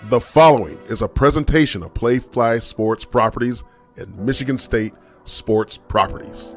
The following is a presentation of Playfly Sports Properties and Michigan State Sports Properties.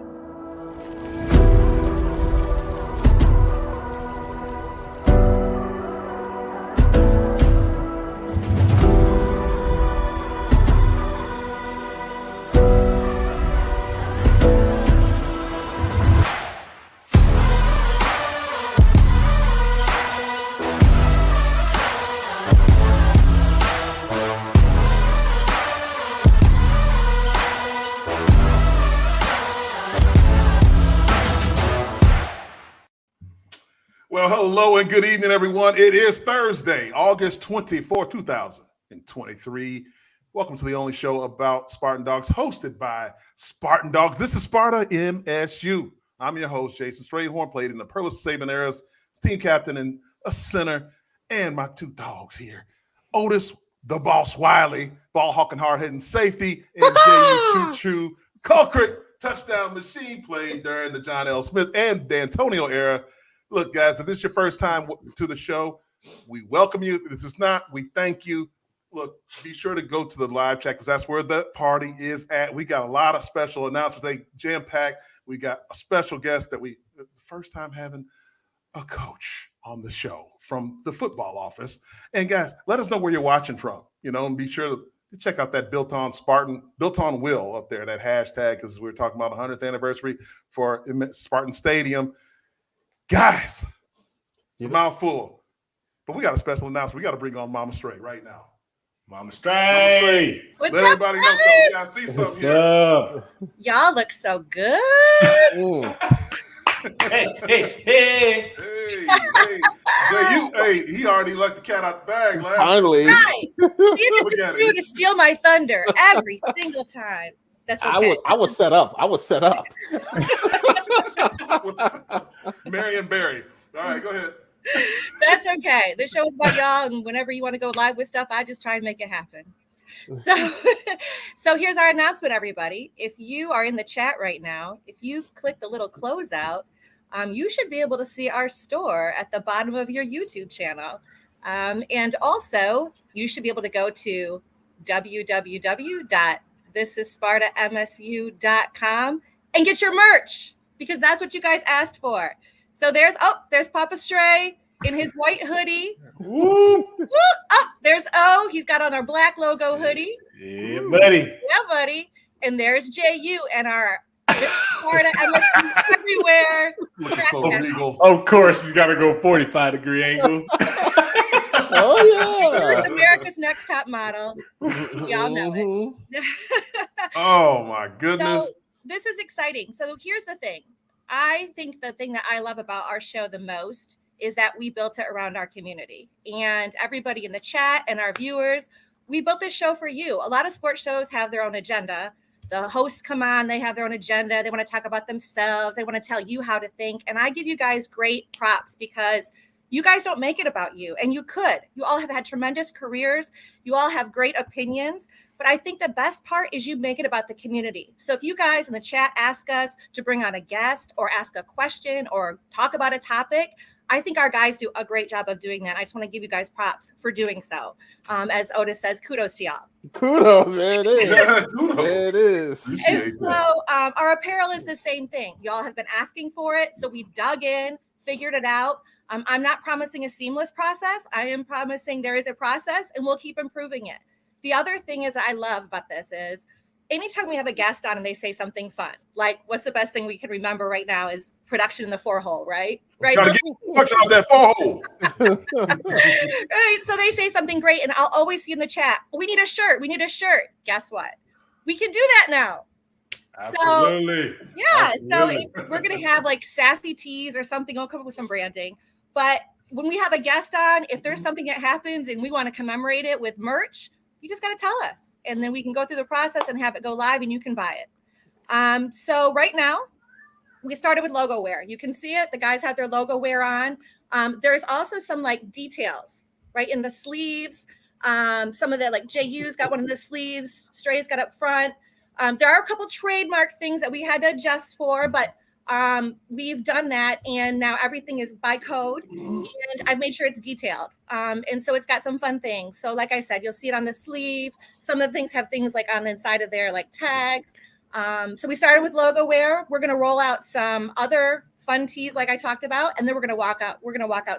Well, hello and good evening, everyone. It is Thursday, August 24, 2023. Welcome to the only show about Spartan Dawgs, hosted by Spartan Dawgs. This is Sparta MSU. I'm your host, Jason Strayhorn, played in the Pearlist Saban eras, team captain and a center, and my two dogs here, Otis, the boss Wiley, ball hawking, hard hitting safety, and Jehuu Choo Caulcrick, touchdown machine, played during the John L. Smith and Dantonio era. Look, guys, if this is your first time to the show, we welcome you. If this is not, we thank you. Look, be sure to go to the live chat because that's where the party is at. We got a lot of special announcements today, jam-packed. We got a special guest that the first time having a coach on the show from the football office. And guys, let us know where you're watching from, and be sure to check out that Built On Will up there, that hashtag, because we're talking about the 100th anniversary for Spartan Stadium. Guys, it's a mouthful, but we got a special announcement. We got to bring on Mama Stray right now. Mama Stray. What's Let up, everybody guys? know something. We got to see What's something up? Y'all look so good. Hey. He already let the cat out the bag. Lad. Finally. Right. Leave it Look at to you it. to steal my thunder every single time. That's okay. I was set up. Marion Barry. All right, go ahead. That's okay. This show is about y'all, and whenever you want to go live with stuff, I just try and make it happen. So here's our announcement, everybody. If you are in the chat right now, if you click the little closeout, you should be able to see our store at the bottom of your YouTube channel. And also, you should be able to go to www.thisisspartamsu.com and get your merch, because that's what you guys asked for. So there's Papa Stray in his white hoodie. Woo. There's O. He's got on our black logo hoodie. Yeah, buddy. Yeah, buddy. And there's Jehuu and our Sparta MSU everywhere. Looking so legal. Of course, he's got to go 45-degree angle. Oh, Who's yeah. America's Next Top Model? Y'all know it. Oh, my goodness. So this is exciting. So here's the thing. I think the thing that I love about our show the most is that we built it around our community, and everybody in the chat and our viewers. We built this show for you. A lot of sports shows have their own agenda. The hosts come on, they have their own agenda. They want to talk about themselves. They want to tell you how to think. And I give you guys great props because you guys don't make it about you, and you could. You all have had tremendous careers. You all have great opinions, but I think the best part is you make it about the community. So if you guys in the chat ask us to bring on a guest or ask a question or talk about a topic, I think our guys do a great job of doing that. I just want to give you guys props for doing so. As Otis says, kudos to y'all. Kudos, there it is. Yeah, kudos. There it is. And so our apparel is the same thing. Y'all have been asking for it, so we dug in, figured it out. I'm not promising a seamless process. I am promising there is a process, and we'll keep improving it. The other thing is that I love about this is anytime we have a guest on and they say something fun, like what's the best thing we can remember right now is production in the 4-hole, right? Right. Gotta get production out that 4-hole. Right. So they say something great, and I'll always see in the chat, we need a shirt. Guess what? We can do that now. Absolutely. So, yeah. Absolutely. So if we're going to have like sassy tees or something, I'll come up with some branding. But when we have a guest on, if there's something that happens and we want to commemorate it with merch, you just got to tell us. And then we can go through the process and have it go live and you can buy it. So right now, we started with logo wear. You can see it. The guys have their logo wear on. There's also some like details, right, in the sleeves. Some of the, like Jehu's got one of the sleeves. Stray's got up front. There are a couple trademark things that we had to adjust for, but we've done that, and now everything is by code, and I've made sure it's detailed. And so it's got some fun things. So like I said, you'll see it on the sleeve. Some of the things have things like on the inside of there, like tags. So we started with logo wear. We're going to roll out some other fun tees like I talked about, and then we're going to walk out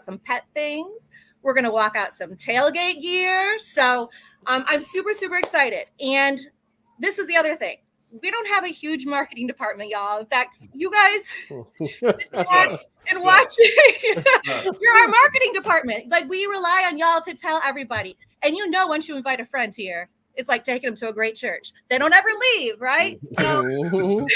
some pet things. We're going to walk out some tailgate gear. So I'm super, super excited. And this is the other thing. We don't have a huge marketing department, y'all. In fact, you guys watching, you're our marketing department. Like, we rely on y'all to tell everybody. And once you invite a friend here, it's like taking them to a great church. They don't ever leave, right? So,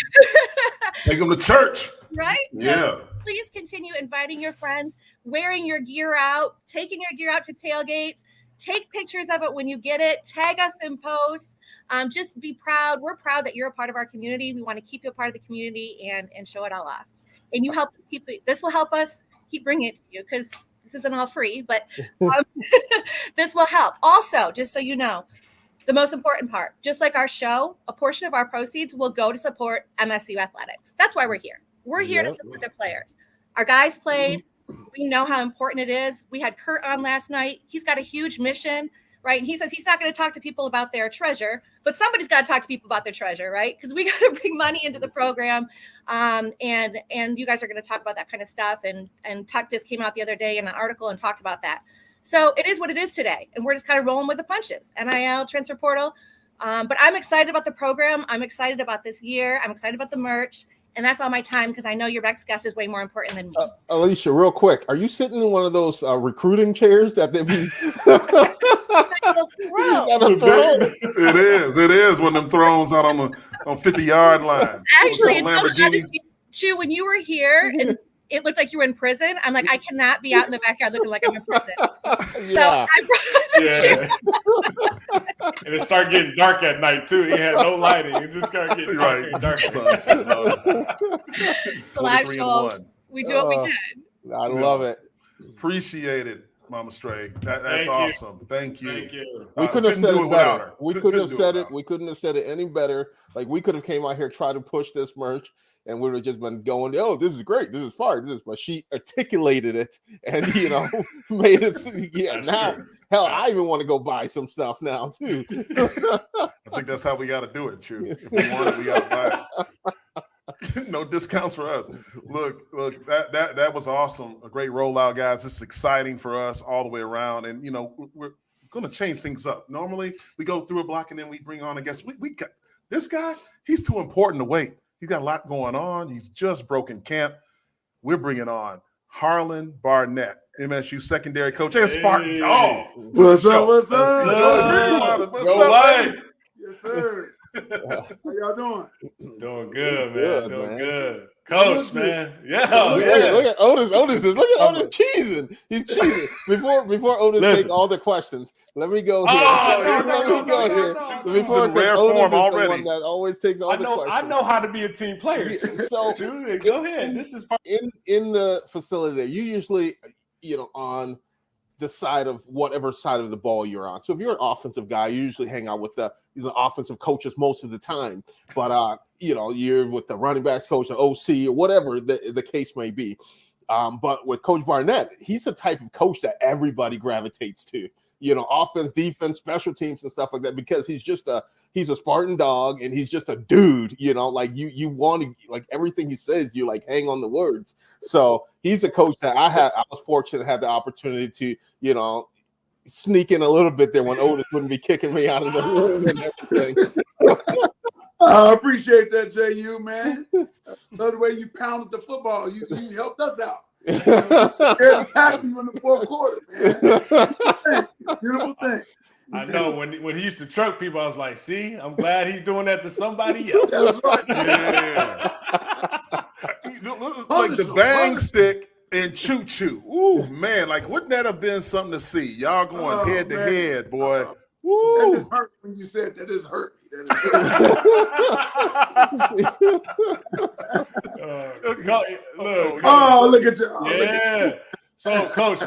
take them to church. Right? Yeah. So please continue inviting your friends, wearing your gear out, taking your gear out to tailgates. Take pictures of it when you get it. Tag us in posts. Just be proud. We're proud that you're a part of our community. We want to keep you a part of the community and show it all off. And you help us keep it. This will help us keep bringing it to you, because this isn't all free, but this will help. Also, just so you know, the most important part, just like our show, a portion of our proceeds will go to support MSU athletics. That's why we're here. We're here to support the players. Our guys played. We know how important it is. We had Kurt on last night. He's got a huge mission, right? And he says he's not going to talk to people about their treasure, but somebody's got to talk to people about their treasure, right? Because we got to bring money into the program. And you guys are going to talk about that kind of stuff. And Tuck just came out the other day in an article and talked about that. So it is what it is today. And we're just kind of rolling with the punches. NIL, transfer portal. But I'm excited about the program. I'm excited about this year. I'm excited about the merch. And that's all my time, because I know your next guest is way more important than me. Alicia, real quick, are you sitting in one of those recruiting chairs that they be? It is one of them thrones out on 50-yard line. Actually, Choo, when you were here and it looked like you were in prison, I'm like, I cannot be out in the backyard looking like I'm in prison. Yeah. So I brought And it started getting dark at night too. He had no lighting. It just started getting darker and darker. We do what we can. I love it. Appreciate it, Mama Stray. That's awesome. Thank you. Thank you. We couldn't have said it better. We couldn't have said it. her. We couldn't have said it any better. Like, we could have came out here, tried to push this merch, and we would have just been going, "Oh, this is great. This is fire. But she articulated it and, made it. Yeah, That's now, true. hell, I even want to go buy some stuff now, too. I think that's how we got to do it, Choo. If we want it, we got to buy it. No discounts for us. Look, that was awesome. A great rollout, guys. This is exciting for us all the way around. And, we're going to change things up. Normally, we go through a block and then we bring on a guest. We got this guy. He's too important to wait. He's got a lot going on. He's just broken camp. We're bringing on Harlon Barnett, MSU secondary coach and Spartan Dawgs. What's up? What's up? What's up? Yes, sir. How y'all doing? Doing good, man. Good, Doing man. good. Coach, man. Yeah. Look at Otis. Look at Otis cheesing. He's cheesing. Before Otis take all the questions, let me go here. Let me go here. Before rare Otis form is the already. one that always takes all the questions. I know how to be a team player. So go ahead. This is in the facility there. You usually, on the side of whatever side of the ball you're on. So if you're an offensive guy, you usually hang out with the offensive coaches most of the time. But you're with the running backs coach, the OC, or whatever the case may be. But with Coach Barnett, he's the type of coach that everybody gravitates to. Offense, defense, special teams, and stuff like that, because he's a Spartan dog and he's just a dude, like you want to, like, everything he says, you like hang on the words. So he's a coach that I was fortunate to have the opportunity to, sneak in a little bit there when Otis wouldn't be kicking me out of the room and everything. I appreciate that, Jehuu, man. Love the way you pounded the football. You helped us out. Every time you in the fourth quarter, man. Beautiful thing. I know when he used to truck people, I was like, see, I'm glad he's doing that to somebody else. That's right. Yeah. Like the bang stick and Choo. Ooh, man, like, wouldn't that have been something to see? Y'all going head to head, boy. That just hurt when you said that. Just hurt me. Look at you. Yeah. So, Coach,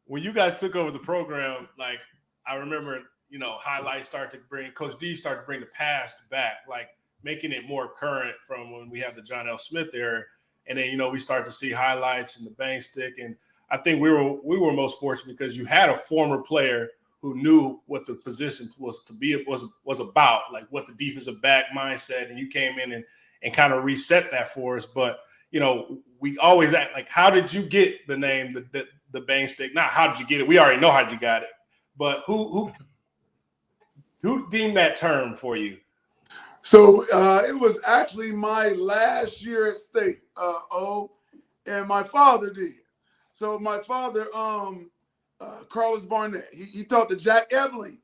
when you guys took over the program, like, I remember, highlights Coach D started to bring the past back. Like, making it more current from when we have the John L. Smith era. And then, we start to see highlights and the bang stick. And I think we were most fortunate because you had a former player who knew what the position was about, like what the defensive back mindset, and you came in and kind of reset that for us. But we always act like, how did you get the name the bang stick? Not how did you get it? We already know how you got it. But who deemed that term for you? So it was actually my last year at State, and my father did. So my father, Harlon Barnett, he taught the Jack Ebling,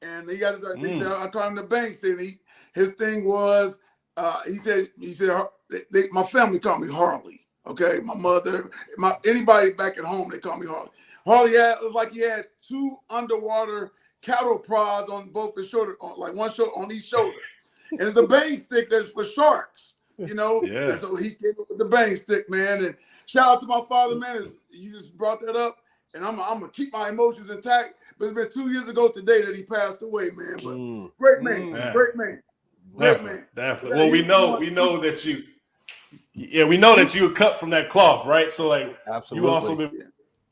and he got I call him the bang stick. His thing was, he said my family called me Harley. Okay, my mother, anybody back at home, they call me Harley. Harley he had 2 underwater cattle prods on both his shoulder, like one shoulder on each shoulder. And it's a bang stick that's for sharks, Yeah. And so he came up with the bang stick, man. And shout out to my father, man. You just brought that up, and I'm gonna keep my emotions intact. But it's been 2 years ago today that he passed away, man. But great man, great man, great man. Definitely. Well, we know that you. Yeah, we know that you were cut from that cloth, right? So, like, absolutely. You also been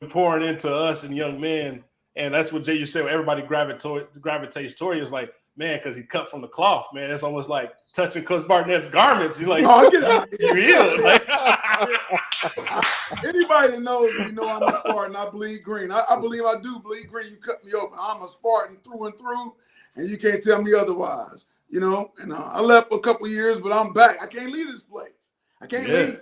pouring into us and young men, and that's what you said. Everybody gravitates toward you is like, man, because he cut from the cloth, man. It's almost like touching Coach Barnett's garments. You're like, you healed. Like, anybody that knows me know I'm a Spartan. I bleed green. I believe I do bleed green. You cut me open. I'm a Spartan through and through, and you can't tell me otherwise. And I left for a couple of years, but I'm back. I can't leave this place. I can't leave.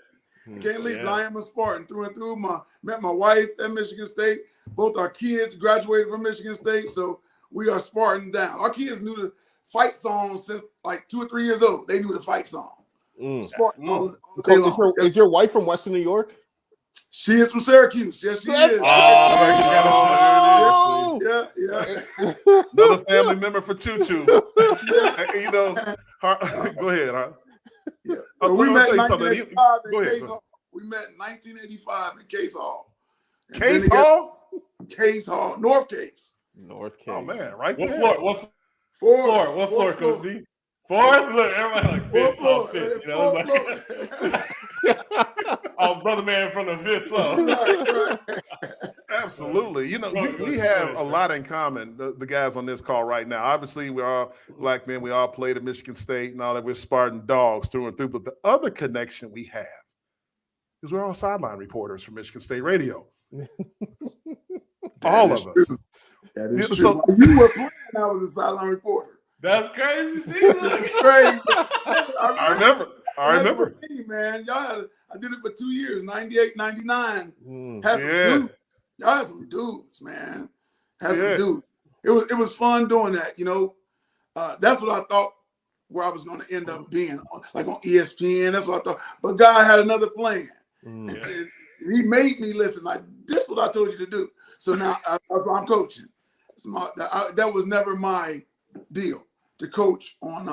I can't leave. But I am a Spartan through and through. Met my wife at Michigan State. Both our kids graduated from Michigan State, so we are Spartan down. Our kids knew the fight song since like 2 or 3 years old. They knew the fight song. Spartan all day long. Is your wife from Western New York? She is from Syracuse. Yes, she is. Yeah. Another family member for Choo. Go ahead, huh? Yeah. We met in 1985 in Case Hall. We met in 1985 in Case Hall. Case Hall? Case Hall. North Case. Oh, man. Right what there. Floor? What floor? What floor, Coach D? Fourth? Look, everybody like fifth. Oh, brother man from the 5th floor. Right. Absolutely. We have a lot in common, the guys on this call right now. Obviously, we're all black men. We all played at Michigan State and all that. We're Spartan Dawgs through and through. But the other connection we have is we're all sideline reporters for Michigan State Radio. All of us. That is true. So, you were playing when I was a sideline reporter. That's crazy. See, look. Crazy. I remember. Man, I did it for 2 years, 98, 99. Had some dudes. Y'all had some dudes, man. Some dudes. It was fun doing that, That's what I thought where I was going to end up being, like on ESPN. That's what I thought. But God had another plan. And he made me listen. Like, this is what I told you to do. So now I'm coaching. That was never my deal to coach on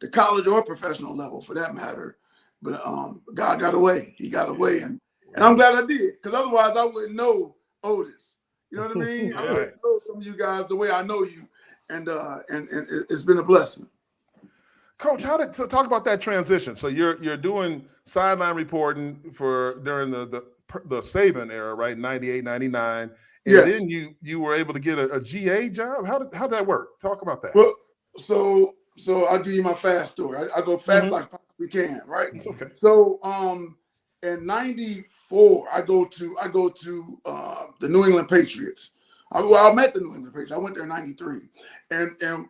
the college or professional level, for that matter. But God got away. He got away, and I'm glad I did, because otherwise I wouldn't know Otis. You know what I mean? I wouldn't know some of you guys the way I know you, and it's been a blessing. Coach, so talk about that transition. So you're doing sideline reporting during the Saban era, right? 98, 99. And then you were able to get a GA job. How did that work? Talk about that. Well, so I'll give you my fast story. I go fast as I possibly can, right? It's okay. So in 94, I go to the New England Patriots. I met the New England Patriots. I went there in 93. And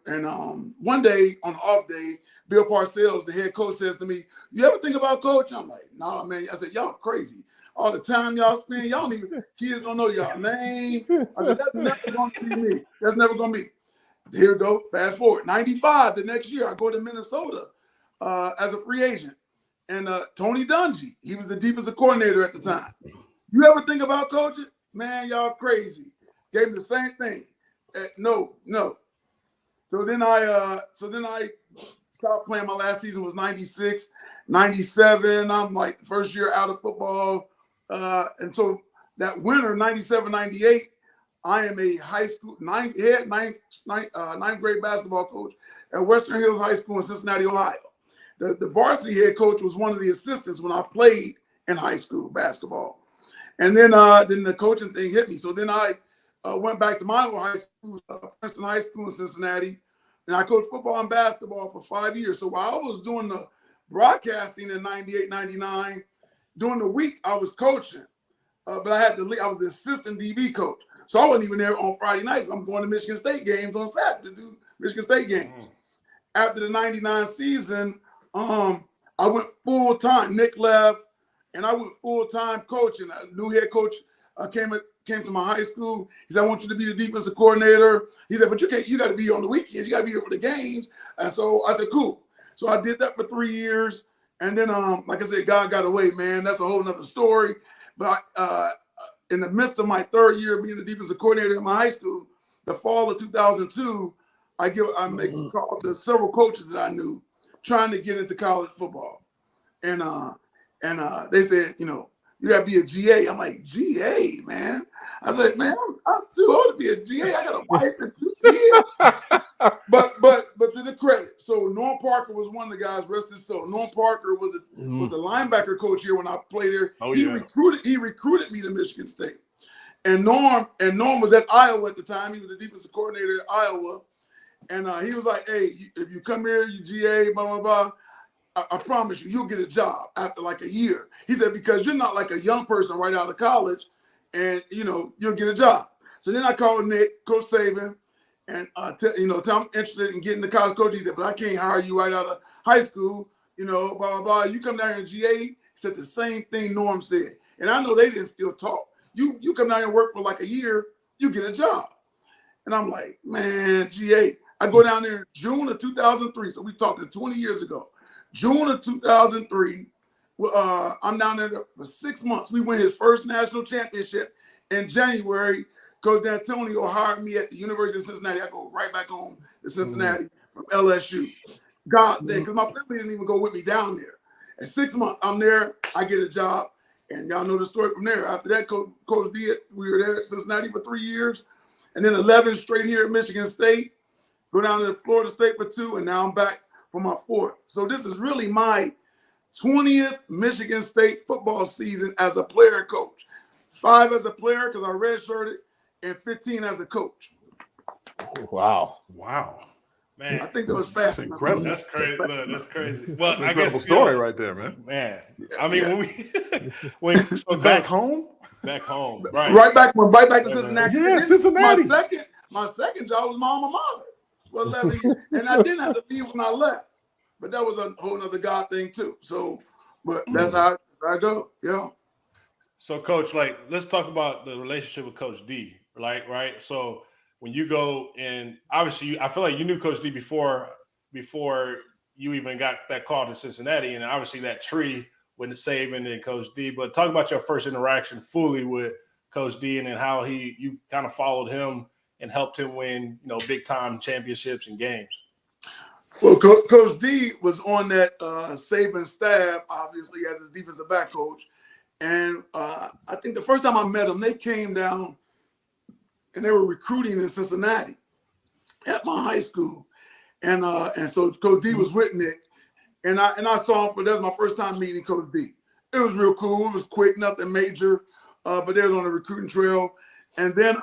one day, on an off day, Bill Parcells, the head coach, says to me, "You ever think about coaching?" I'm like, "No, man." I said, "Y'all crazy. All the time y'all spend, y'all don't even, kids don't know y'all name." I said, "That's never going to be me. That's never going to be." Here we go. Fast forward. 95, the next year, I go to Minnesota as a free agent. And Tony Dungy, he was the defensive coordinator at the time. "You ever think about coaching?" "Man, y'all crazy." Gave him the same thing. No. So then I stopped playing. My last season was 96, 97. I'm like first year out of football. And so that winter, 97, 98, I am a high school ninth grade basketball coach at Western Hills High School in Cincinnati, Ohio. the varsity head coach was one of the assistants when I played in high school basketball. And then the coaching thing hit me. So then I went back to my old high school, Princeton High School in Cincinnati, and I coached football and basketball for 5 years. So while I was doing the broadcasting in 98, 99, during the week I was coaching, but I had to leave. I was the assistant DB coach. So I wasn't even there on Friday nights. I'm going to Michigan State games on Saturday to do Michigan State games. After the 99 season, I went full-time. Nick left, and I went full-time coaching. A new head coach came to my high school. He said, I want you to be the defensive coordinator. He said, but you got to be on the weekends. You got to be here for the games. And so I said, cool. So I did that for 3 years. And then, like I said, God got away, man. That's a whole nother story. But in the midst of my third year being the defensive coordinator in my high school, the fall of 2002, I make a call to several coaches that I knew trying to get into college football. And they said, you got to be a GA. I'm like, GA, man. I said, man, I'm too old to be a GA. I got a wife and 2 kids. But to the credit, so Norm Parker was one of the guys, rest his soul. Norm Parker was the linebacker coach here when I played there. He recruited me to Michigan State. And Norm was at Iowa at the time. He was the defensive coordinator at Iowa. And he was like, hey, if you come here, you GA, blah, blah, blah. I promise you, you'll get a job after like a year. He said, because you're not like a young person right out of college, and you'll get a job. So then I called Nick, Coach Saban, and tell him I'm interested in getting the college coach. He said, but I can't hire you right out of high school, blah, blah, blah. You come down here in GA. He said the same thing Norm said. And I know they didn't still talk. You come down here and work for like a year, you get a job. And I'm like, man, GA. I go down there in June of 2003. So we talked 20 years ago. June of 2003, I'm down there for 6 months. We won his first national championship in January. Coach Dantonio hired me at the University of Cincinnati. I go right back home to Cincinnati from LSU. God, because my family didn't even go with me down there. At 6 months, I'm there. I get a job, and y'all know the story from there. After that, Coach D, we were there at Cincinnati for 3 years, and then 11 straight here at Michigan State. Go down to Florida State for 2, and now I'm back for my 4th. So this is really my 20th Michigan State football season as a player and coach. 5 as a player because I redshirted, and 15 as a coach. Wow. Man, I think that was fast. That's incredible. That's crazy. Look, that's crazy. Well, That's an incredible story right there, man. Man, I mean, so Back home, right? Right back to Cincinnati. Yeah, Cincinnati. My second job was my alma mater for 11 years, and I didn't have to leave when I left. But that was a whole other God thing too. So, but that's how I go. Yeah. So, Coach, let's talk about the relationship with Coach D, right? So, when you go and obviously, I feel like you knew Coach D before you even got that call to Cincinnati, and obviously that tree with the Saban and Coach D. But talk about your first interaction fully with Coach D, and then how you kind of followed him and helped him win, big time championships and games. Well, Coach D was on that Saban staff, obviously, as his defensive back coach. And I think the first time I met them, they came down and they were recruiting in Cincinnati at my high school. And so Coach D was with Nick. And I saw him that was my first time meeting Coach D. It was real cool. It was quick, nothing major. But they was on the recruiting trail. And then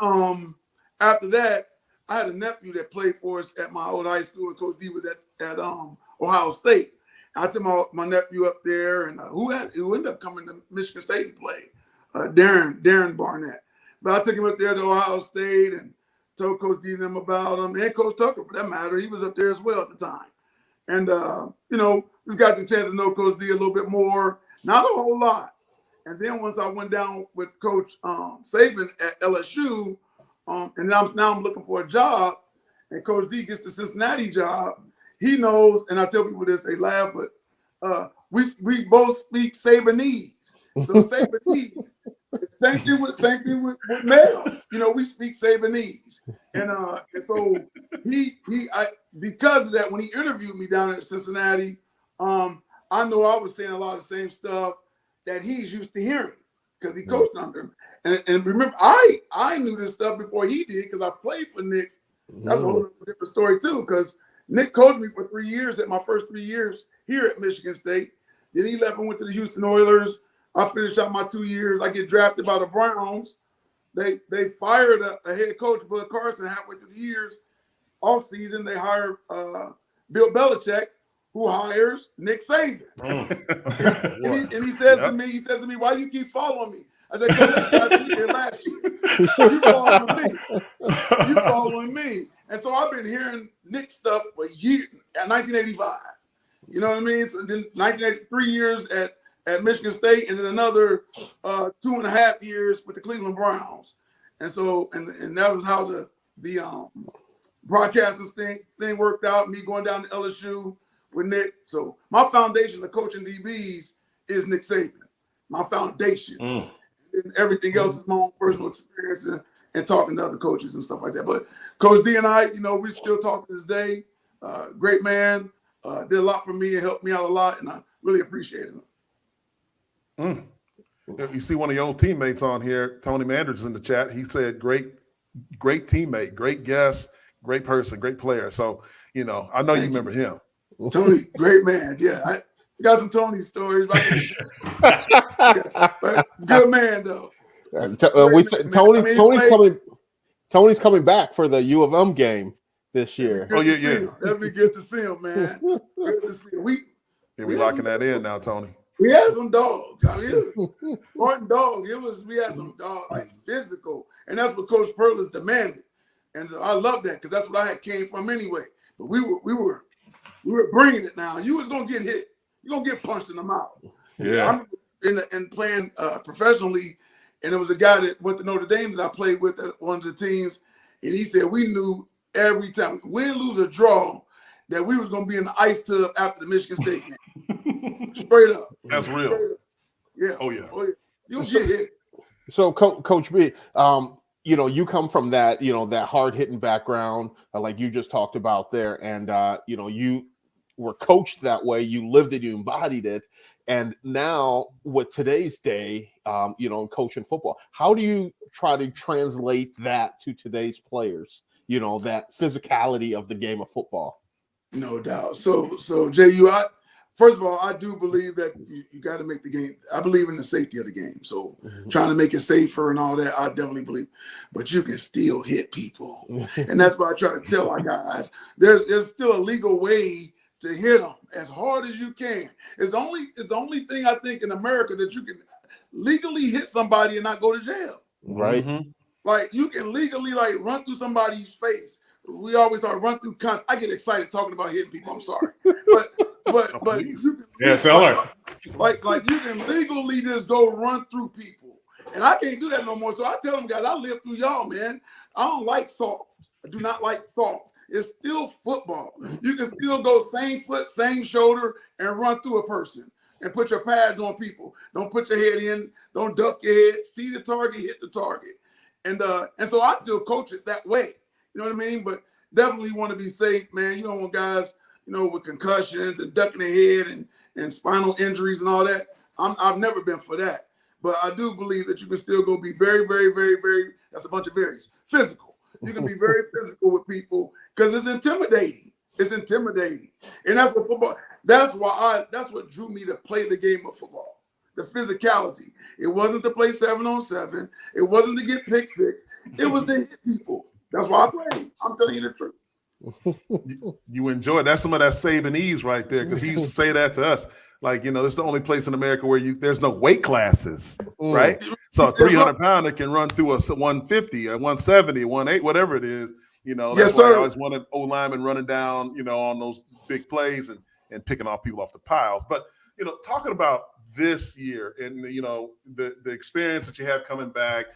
after that, I had a nephew that played for us at my old high school, and Coach D was at Ohio State. I took my nephew up there, and who ended up coming to Michigan State and play, Harlon Barnett. But I took him up there to Ohio State and told Coach D and them about him, and Coach Tucker, for that matter. He was up there as well at the time. And, just got the chance to know Coach D a little bit more, not a whole lot. And then once I went down with Coach Saban at LSU, and now I'm looking for a job, and Coach D gets the Cincinnati job. He knows, and I tell people this, they laugh, but we both speak Sabanese. So Sabanese, same thing with Mel. We speak Sabanese, and so I because of that, when he interviewed me down at Cincinnati, I know I was saying a lot of the same stuff that he's used to hearing because he coached under him. And remember, I knew this stuff before he did because I played for Nick. That's a whole different story too, because Nick coached me for 3 years at my first 3 years here at Michigan State. Then he left and went to the Houston Oilers. I finished out my 2 years. I get drafted by the Browns. They fired a head coach, Bud Carson, halfway through the years. Off season, they hired Bill Belichick, who hires Nick Saban. and he says to me, "Why do you keep following me?" I said, "Because I did last year. You following me." And so I've been hearing Nick stuff for years. At 1985, you know what I mean? So then 1983 years at Michigan State, and then another 2.5 years with the Cleveland Browns. And so, and that was how the broadcasting thing worked out. Me going down to LSU with Nick. So my foundation of coaching DBs is Nick Saban. My foundation. And everything else is my own personal experience and talking to other coaches and stuff like that. But Coach D and I, you know, we still talk to this day. Great man. Did a lot for me and helped me out a lot, and I really appreciate him. You see one of your old teammates on here, Tony Manders, in the chat. He said, great teammate, great guest, great person, great player. So, you know, I know you remember him. Tony, great man. Yeah, I got some Tony stories. But good man, though. We said Tony's coming back for the U of M game this year. Oh, yeah. That'd be good to see him, man. Good to see him. We locking that in now, Tony. We had some dogs. I mean, Martin dogs. We had some dogs, like physical, and that's what Coach Perlis demanded, and I love that because that's what I had came from anyway. But we were bringing it now. You was gonna get hit. You're gonna get punched in the mouth. Yeah. I'm playing professionally, and there was a guy that went to Notre Dame that I played with at one of the teams, and he said we knew every time, win, lose, or draw, that we was gonna be in the ice tub after the Michigan State game. Straight up. That's real. Yeah. Oh yeah. You'll get hit. So, Coach B, you know, you come from that, you know, that hard-hitting background, like you just talked about there, and you know, you were coached that way, you lived it, you embodied it, and now with today's day, you know, coaching football, how do you try to translate that to today's players? You know, that physicality of the game of football. No doubt. So Jehuu, first of all, I do believe that you got to make the game. I believe in the safety of the game. So trying to make it safer and all that, I definitely believe. But you can still hit people. And that's what I try to tell our guys. There's still a legal way to hit them as hard as you can. It's the only thing I think in America that you can legally hit somebody and not go to jail. Right. Like you can legally like run through somebody's face. We always start run through cons. I get excited talking about hitting people. I'm sorry, but you can, like you can legally just go run through people, and I can't do that no more. So I tell them guys, I live through y'all, man. I don't like soft. I do not like soft. It's still football. You can still go same foot, same shoulder, and run through a person and put your pads on people. Don't put your head in. Don't duck your head. See the target, hit the target, and so I still coach it that way. You know what I mean? But definitely want to be safe, man. You don't want guys, you know, with concussions and ducking their head and spinal injuries and all that. I've never been for that. But I do believe that you can still go be very, very, very, very, that's a bunch of varies, physical. You can be very physical with people because it's intimidating. It's intimidating. And that's what football, that's what drew me to play the game of football, the physicality. It wasn't to play 7-on-7. It wasn't to get pick six. It was to hit people. That's why I play. I'm telling you the truth. You enjoy it. That's some of that Sabanese right there, because he used to say that to us. Like, you know, it's the only place in America where there's no weight classes, right? So a 300-pounder can run through a 150, a 170, 180, whatever it is. You know, that's why I always wanted O-linemen running down, you know, on those big plays and picking off people off the piles. But, you know, talking about this year and, you know, the experience that you have coming back,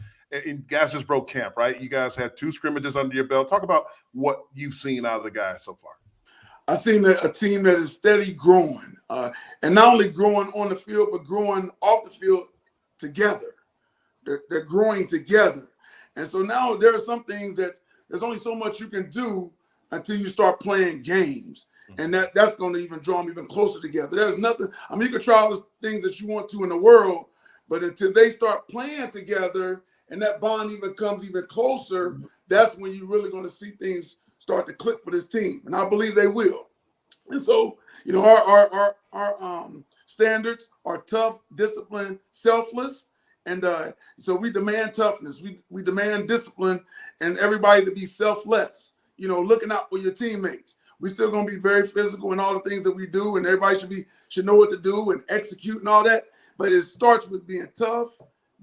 and guys just broke camp, right? You guys had 2 scrimmages under your belt. Talk about what you've seen out of the guys so far. I've seen a team that is steady growing, and not only growing on the field, but growing off the field together. They're growing together. And so now there are some things that there's only so much you can do until you start playing games. And that's going to even draw them even closer together. There's nothing, I mean, you can try all the things that you want to in the world, but until they start playing together and that bond even comes even closer, that's when you're really going to see things start to click for this team, and I believe they will. And so, you know, our standards are tough, disciplined, selfless, and so we demand toughness. We demand discipline, and everybody to be selfless. You know, looking out for your teammates. We're still going to be very physical in all the things that we do, and everybody should know what to do and execute and all that. But it starts with being tough,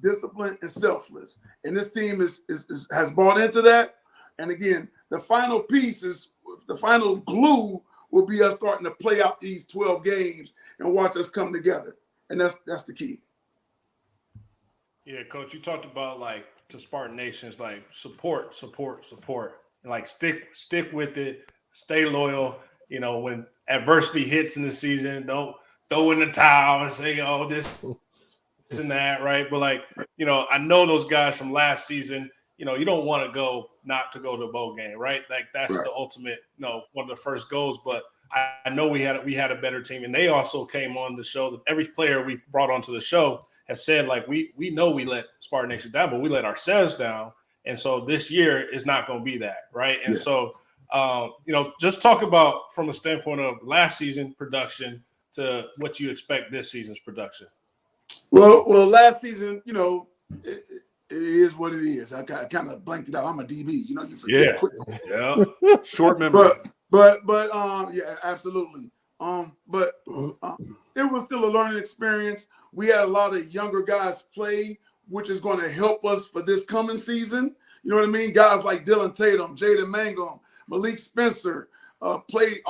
disciplined, and selfless. And this team has bought into that. And again, the final piece is the final glue will be us starting to play out these 12 games and watch us come together. And that's the key. Yeah, Coach, you talked about like to Spartan Nations, like support. And like stick with it, stay loyal. You know, when adversity hits in the season, don't throw in the towel and say, oh, this and that, right? But like, you know, I know those guys from last season, you know, you don't want to go not to go to a bowl game, right? Like that's the ultimate, you know, one of the first goals. But I know we had a better team, and they also came on the show. That every player we brought onto the show has said, like, we know we let Spartan Nation down, but we let ourselves down. And so this year is not going to be that, right? And so, you know, just talk about from a standpoint of last season production to what you expect this season's production. Well, last season, you know, it is what it is. I kind of blanked it out. I'm a DB, you know, you forget quick. Yeah, short memory. But yeah, absolutely. But it was still a learning experience. We had a lot of younger guys play, which is going to help us for this coming season. You know what I mean? Guys like Dylan Tatum, Jaden Mangum, Malik Spencer played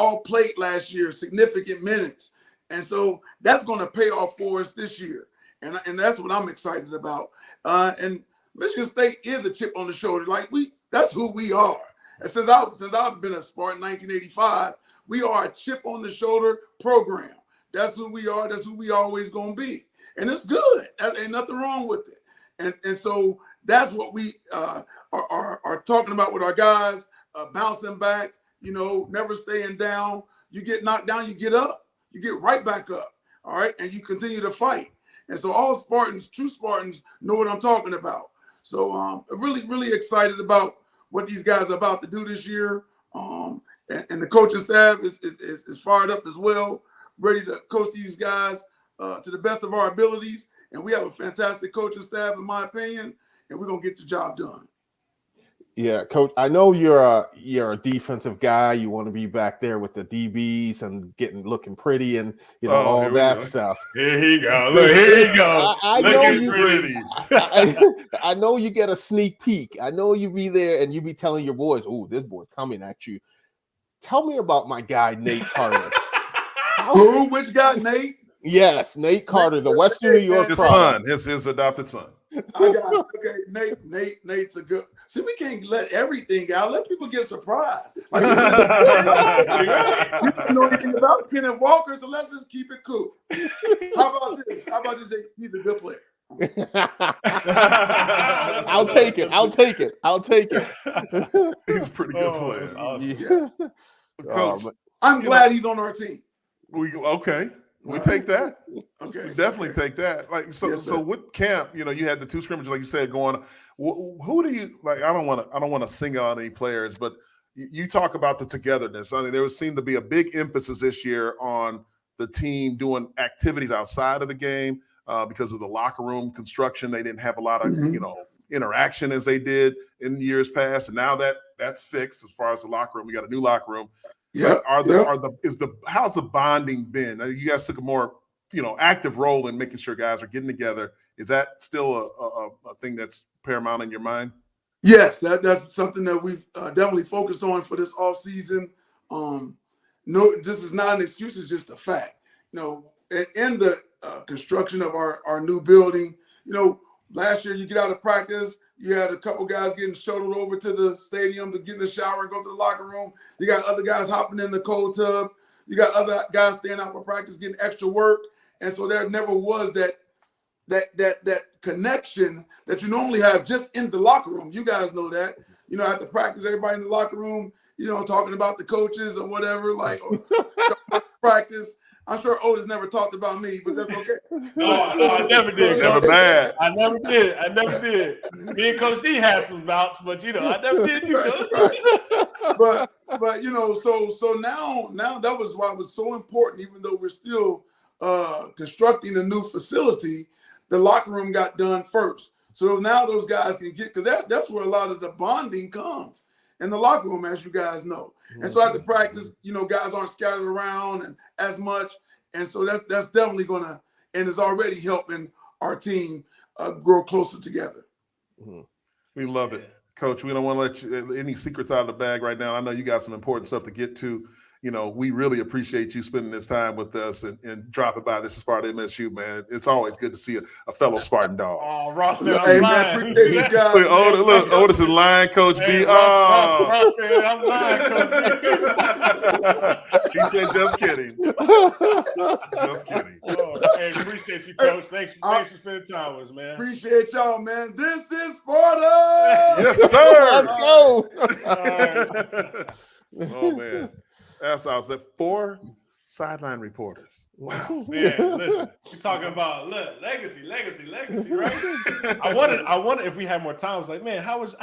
last year, significant minutes. And so that's going to pay off for us this year. And that's what I'm excited about. And Michigan State is a chip on the shoulder. Like that's who we are. And since I've been a Spartan 1985, we are a chip on the shoulder program. That's who we are. That's who we always going to be. And it's good. Ain't nothing wrong with it. And so that's what we are talking about with our guys, bouncing back, you know, never staying down. You get knocked down, you get up. You get right back up, all right? And you continue to fight. And so all Spartans, true Spartans, know what I'm talking about. So I'm really, really excited about what these guys are about to do this year. And the coaching staff is fired up as well, ready to coach these guys to the best of our abilities. And we have a fantastic coaching staff, in my opinion, and we're going to get the job done. Yeah, Coach, I know you're a defensive guy. You want to be back there with the DBs and looking pretty and, you know, all that stuff. Here he go. Look, here he go. I looking pretty. I know you get a sneak peek. I know you be there and you be telling your boys, oh, this boy's coming at you. Tell me about my guy, Nate Carter. Who? Which guy, Nate? Yes, Nate Carter, the Western New York his product. son, his adopted son. Nate's a good. See, we can't let everything out. Let people get surprised. Like, you don't know anything about Kenneth Walker, so let's just keep it cool. How about this? He's a good player. I'll take it. He's a pretty good player. Awesome. Yeah. Coach, I'm glad he's on our team. We take that. Okay. We definitely take that. Like so with camp, you know, you had the two scrimmages, like you said, going. Who do you like? I don't want to single out any players, but you talk about the togetherness. I mean, there seemed to be a big emphasis this year on the team doing activities outside of the game because of the locker room construction. They didn't have a lot of you know, interaction as they did in years past, and now that's fixed as far as the locker room. We got a new locker room. Yeah. How's the bonding been? You guys took a more, you know, active role in making sure guys are getting together. Is that still a thing that's paramount in your mind? Yes, that's something that we've definitely focused on for this off season. No, this is not an excuse; it's just a fact. You know, in the construction of our new building, you know, last year you get out of practice. You had a couple guys getting shuttled over to the stadium to get in the shower and go to the locker room. You got other guys hopping in the cold tub. You got other guys staying out for practice, getting extra work. And so there never was that connection that you normally have just in the locker room. You guys know that. You know, after practice, everybody in the locker room, you know, talking about the coaches or whatever, like or practice. I'm sure Otis never talked about me, but that's okay. No, I never did. Never bad. I never did. Me and Coach D had some bouts, but you know, I never did. You know. But so now that was why it was so important. Even though we're still constructing a new facility, the locker room got done first. So now those guys can get, because that's where a lot of the bonding comes in the locker room, as you guys know. And so after practice, guys aren't scattered around and as much. And so that's definitely gonna, and is already helping our team grow closer together. We love it, Coach. We don't want to let any secrets out of the bag right now. I know you got some important stuff to get to. We really appreciate you spending this time with us and dropping by. This is Sparta MSU, man. It's always good to see a fellow Spartan dog. Oh, Ross said Hey, I'm man, lying. appreciate you guys. Look, Otis is lying, Coach Hey, B. Ross said I'm lying, Coach B. He said, just kidding. Just kidding. Hey, appreciate you, Coach. Thanks for spending time with us, man. Appreciate y'all, man. This is Sparta. Yes, sir. Let's go. Oh, man. That's awesome. 4 sideline reporters. Wow. Man, listen, you're talking about legacy, right? I wonder if we had more time. I was like, man, how was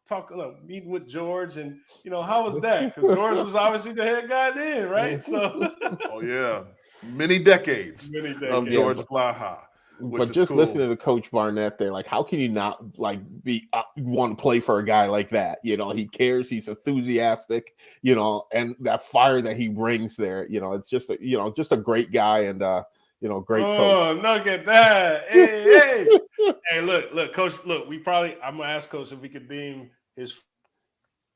talking meeting with George, and how was that? Because George was obviously the head guy then, right? So oh yeah, many decades of George Blaha. But just listening to Coach Barnett there, like, how can you not be want to play for a guy like that? He cares, he's enthusiastic, and that fire that he brings there, it's just just a great guy and great coach. Oh, look at that! Hey, hey, look, Coach. Look, I'm gonna ask Coach if we could deem his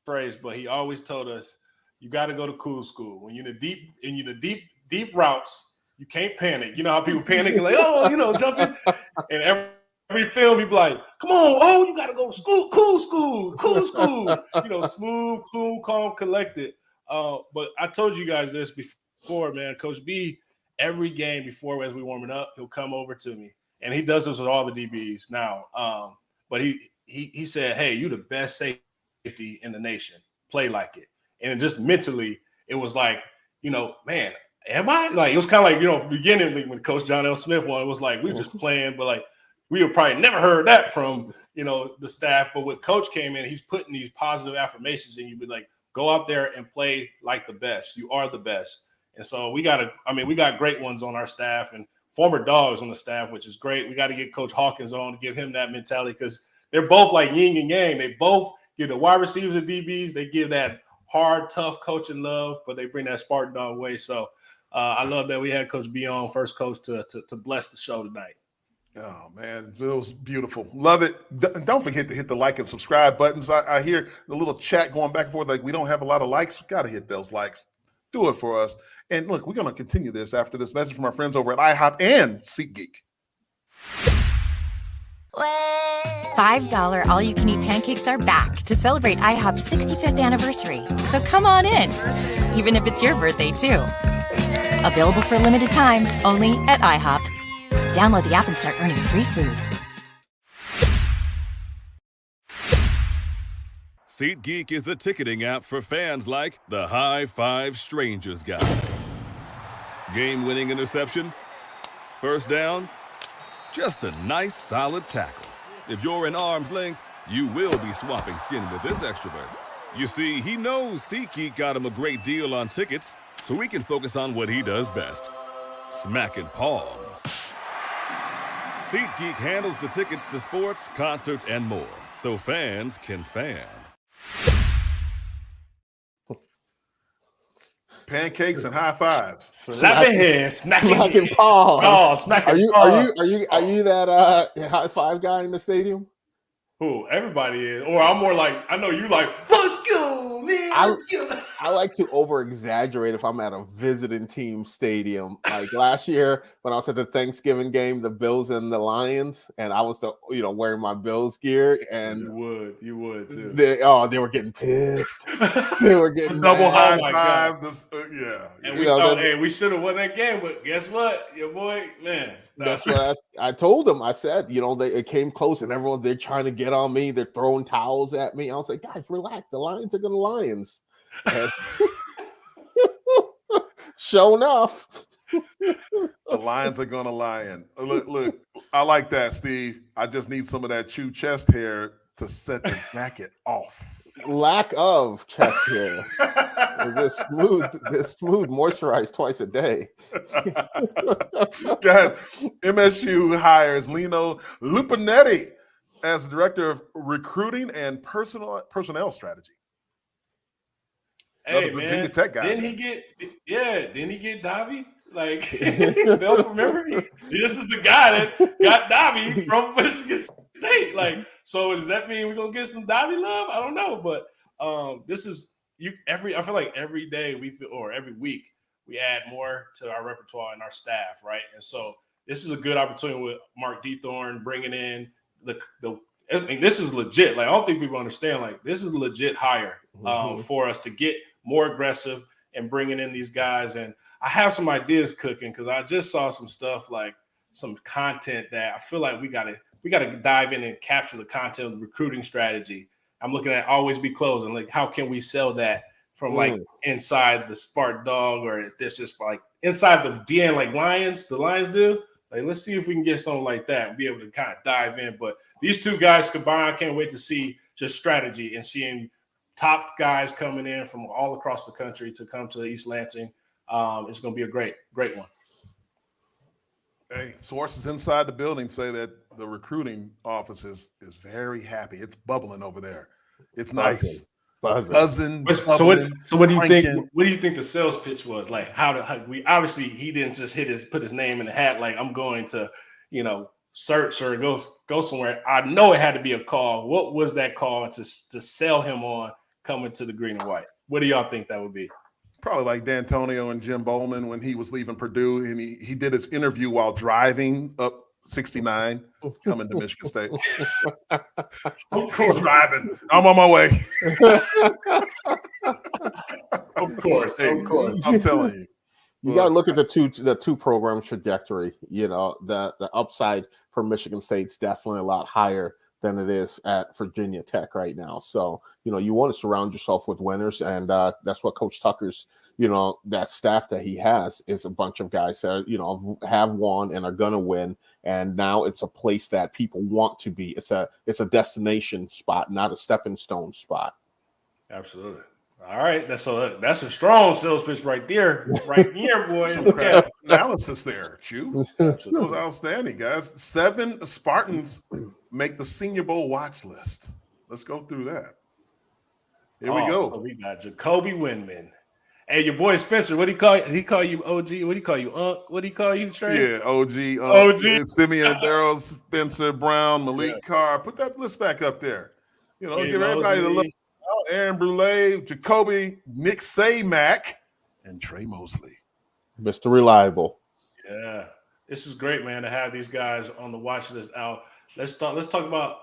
phrase, but he always told us you got to go to cool school when you're in the deep routes. You can't panic. You know how people panic and like, jumping. And every film, he be like, come on, you got to go cool school. Smooth, cool, calm, collected. But I told you guys this before, man. Coach B, every game before as we warming up, he'll come over to me. And he does this with all the DBs now. But he said, hey, you the best safety in the nation. Play like it. And just mentally, it was like, man, am I? Like, it was kind of like, beginning when Coach John L. Smith won, it was like we were just playing, but we would probably never heard that from, the staff. But with Coach came in, he's putting these positive affirmations and you'd be like, go out there and play like the best. You are the best. And so we got great ones on our staff and former Dogs on the staff, which is great. We got to get Coach Hawkins on to give him that mentality because they're both like yin and yang. They both give the wide receivers and DBs. They give that hard, tough coaching love, but they bring that Spartan Dog way. So I love that we had Coach B on, first coach to bless the show tonight. Oh, man, it was beautiful. Love it. Don't forget to hit the like and subscribe buttons. I hear the little chat going back and forth like we don't have a lot of likes. Got to hit those likes. Do it for us. And look, we're going to continue this after this message from our friends over at IHOP and SeatGeek. $5 all-you-can-eat pancakes are back to celebrate IHOP's 65th anniversary. So come on in, even if it's your birthday, too. Available for a limited time, only at IHOP. Download the app and start earning free food. SeatGeek is the ticketing app for fans like the High Five Strangers guy. Game-winning interception? First down? Just a nice, solid tackle. If you're in arm's length, you will be swapping skin with this extrovert. You see, he knows SeatGeek got him a great deal on tickets, so he can focus on what he does best, smacking palms. SeatGeek handles the tickets to sports, concerts, and more, so fans can fan. Pancakes and high fives. Slapping hands, smacking palms. Oh, smacking Are you that high five guy in the stadium? Who? Everybody is. Or I'm more like, I know you like, let's go, man. Let's go. I like to over-exaggerate if I'm at a visiting team stadium. Like last year when I was at the Thanksgiving game, the Bills and the Lions, and I was wearing my Bills gear, and you would too. They were getting pissed. They were getting double mad. high five. Yeah. And we thought, hey, we should have won that game, but guess what? Your boy, man. That's what I told them. I said, it came close, and they're trying to get on me. They're throwing towels at me. I was like, guys, relax. The Lions are going to Lions. Show enough. The Lions are going to lion. Look, I like that, Steve. I just need some of that Choo chest hair to set the jacket off. Lack of chest hair. This smooth, moisturized twice a day. God, MSU hires Lino Lupinetti as director of recruiting and personnel strategy. Hey, Another Virginia man, Tech guy. didn't he get Davi? Like, Bill, remember? This is the guy that got Davi from Michigan State. Like, so does that mean we're going to get some Davi love? I don't know. But this is I feel like every day or every week, we add more to our repertoire and our staff, right? And so this is a good opportunity with Mark Dethorne bringing in I mean, this is legit. Like, I don't think people understand, like, this is a legit hire for us to get more aggressive and bringing in these guys. And I have some ideas cooking because I just saw some stuff, like some content that I feel like we gotta dive in and capture the content of the recruiting strategy. I'm looking at Always Be Closed and like, how can we sell that from like inside the Spartan Dawg, or if this is like inside the DN like the Lions do. Like, let's see if we can get something like that and be able to kind of dive in. But these two guys combined, I can't wait to see just strategy and seeing top guys coming in from all across the country to come to East Lansing. It's going to be a great one. Hey, sources inside the building say that the recruiting office is very happy. It's bubbling over there. It's nice. Buzzing. So what do you think? What do you think the sales pitch was? Like, how we obviously he didn't just put his name in the hat. Like, I'm going to, search or go somewhere. I know it had to be a call. What was that call to sell him on coming to the green and white? What do y'all think that would be? Probably like Dantonio and Jim Bowman when he was leaving Purdue, and he did his interview while driving up 69 coming to Michigan State. Of course, driving. I'm on my way. Of course. I'm telling you. You got to look at the two program trajectory. The upside for Michigan State's definitely a lot higher than it is at Virginia Tech right now. So, you want to surround yourself with winners, and that's what Coach Tucker's, that staff that he has is a bunch of guys that, have won and are going to win. And now it's a place that people want to be. It's a destination spot, not a stepping stone spot. Absolutely. All right. That's a strong sales pitch right there. Right here, boy. Some analysis there, Choo. That was outstanding, guys. 7 Spartans make the Senior Bowl watch list. Let's go through that. Here we go. So we got Jacoby Windman. Hey, your boy Spencer, what do he call you? Did he call you OG? What do he call you, Unc? What do he call you, Trey? Yeah, OG. Simeon Darrell, Spencer Brown, Malik Carr. Put that list back up there. Give everybody the look. Aaron Brule, Jacoby, Nick Saymack, and Trey Mosley. Mr. Reliable. Yeah. This is great, man, to have these guys on the watch list out. Let's talk about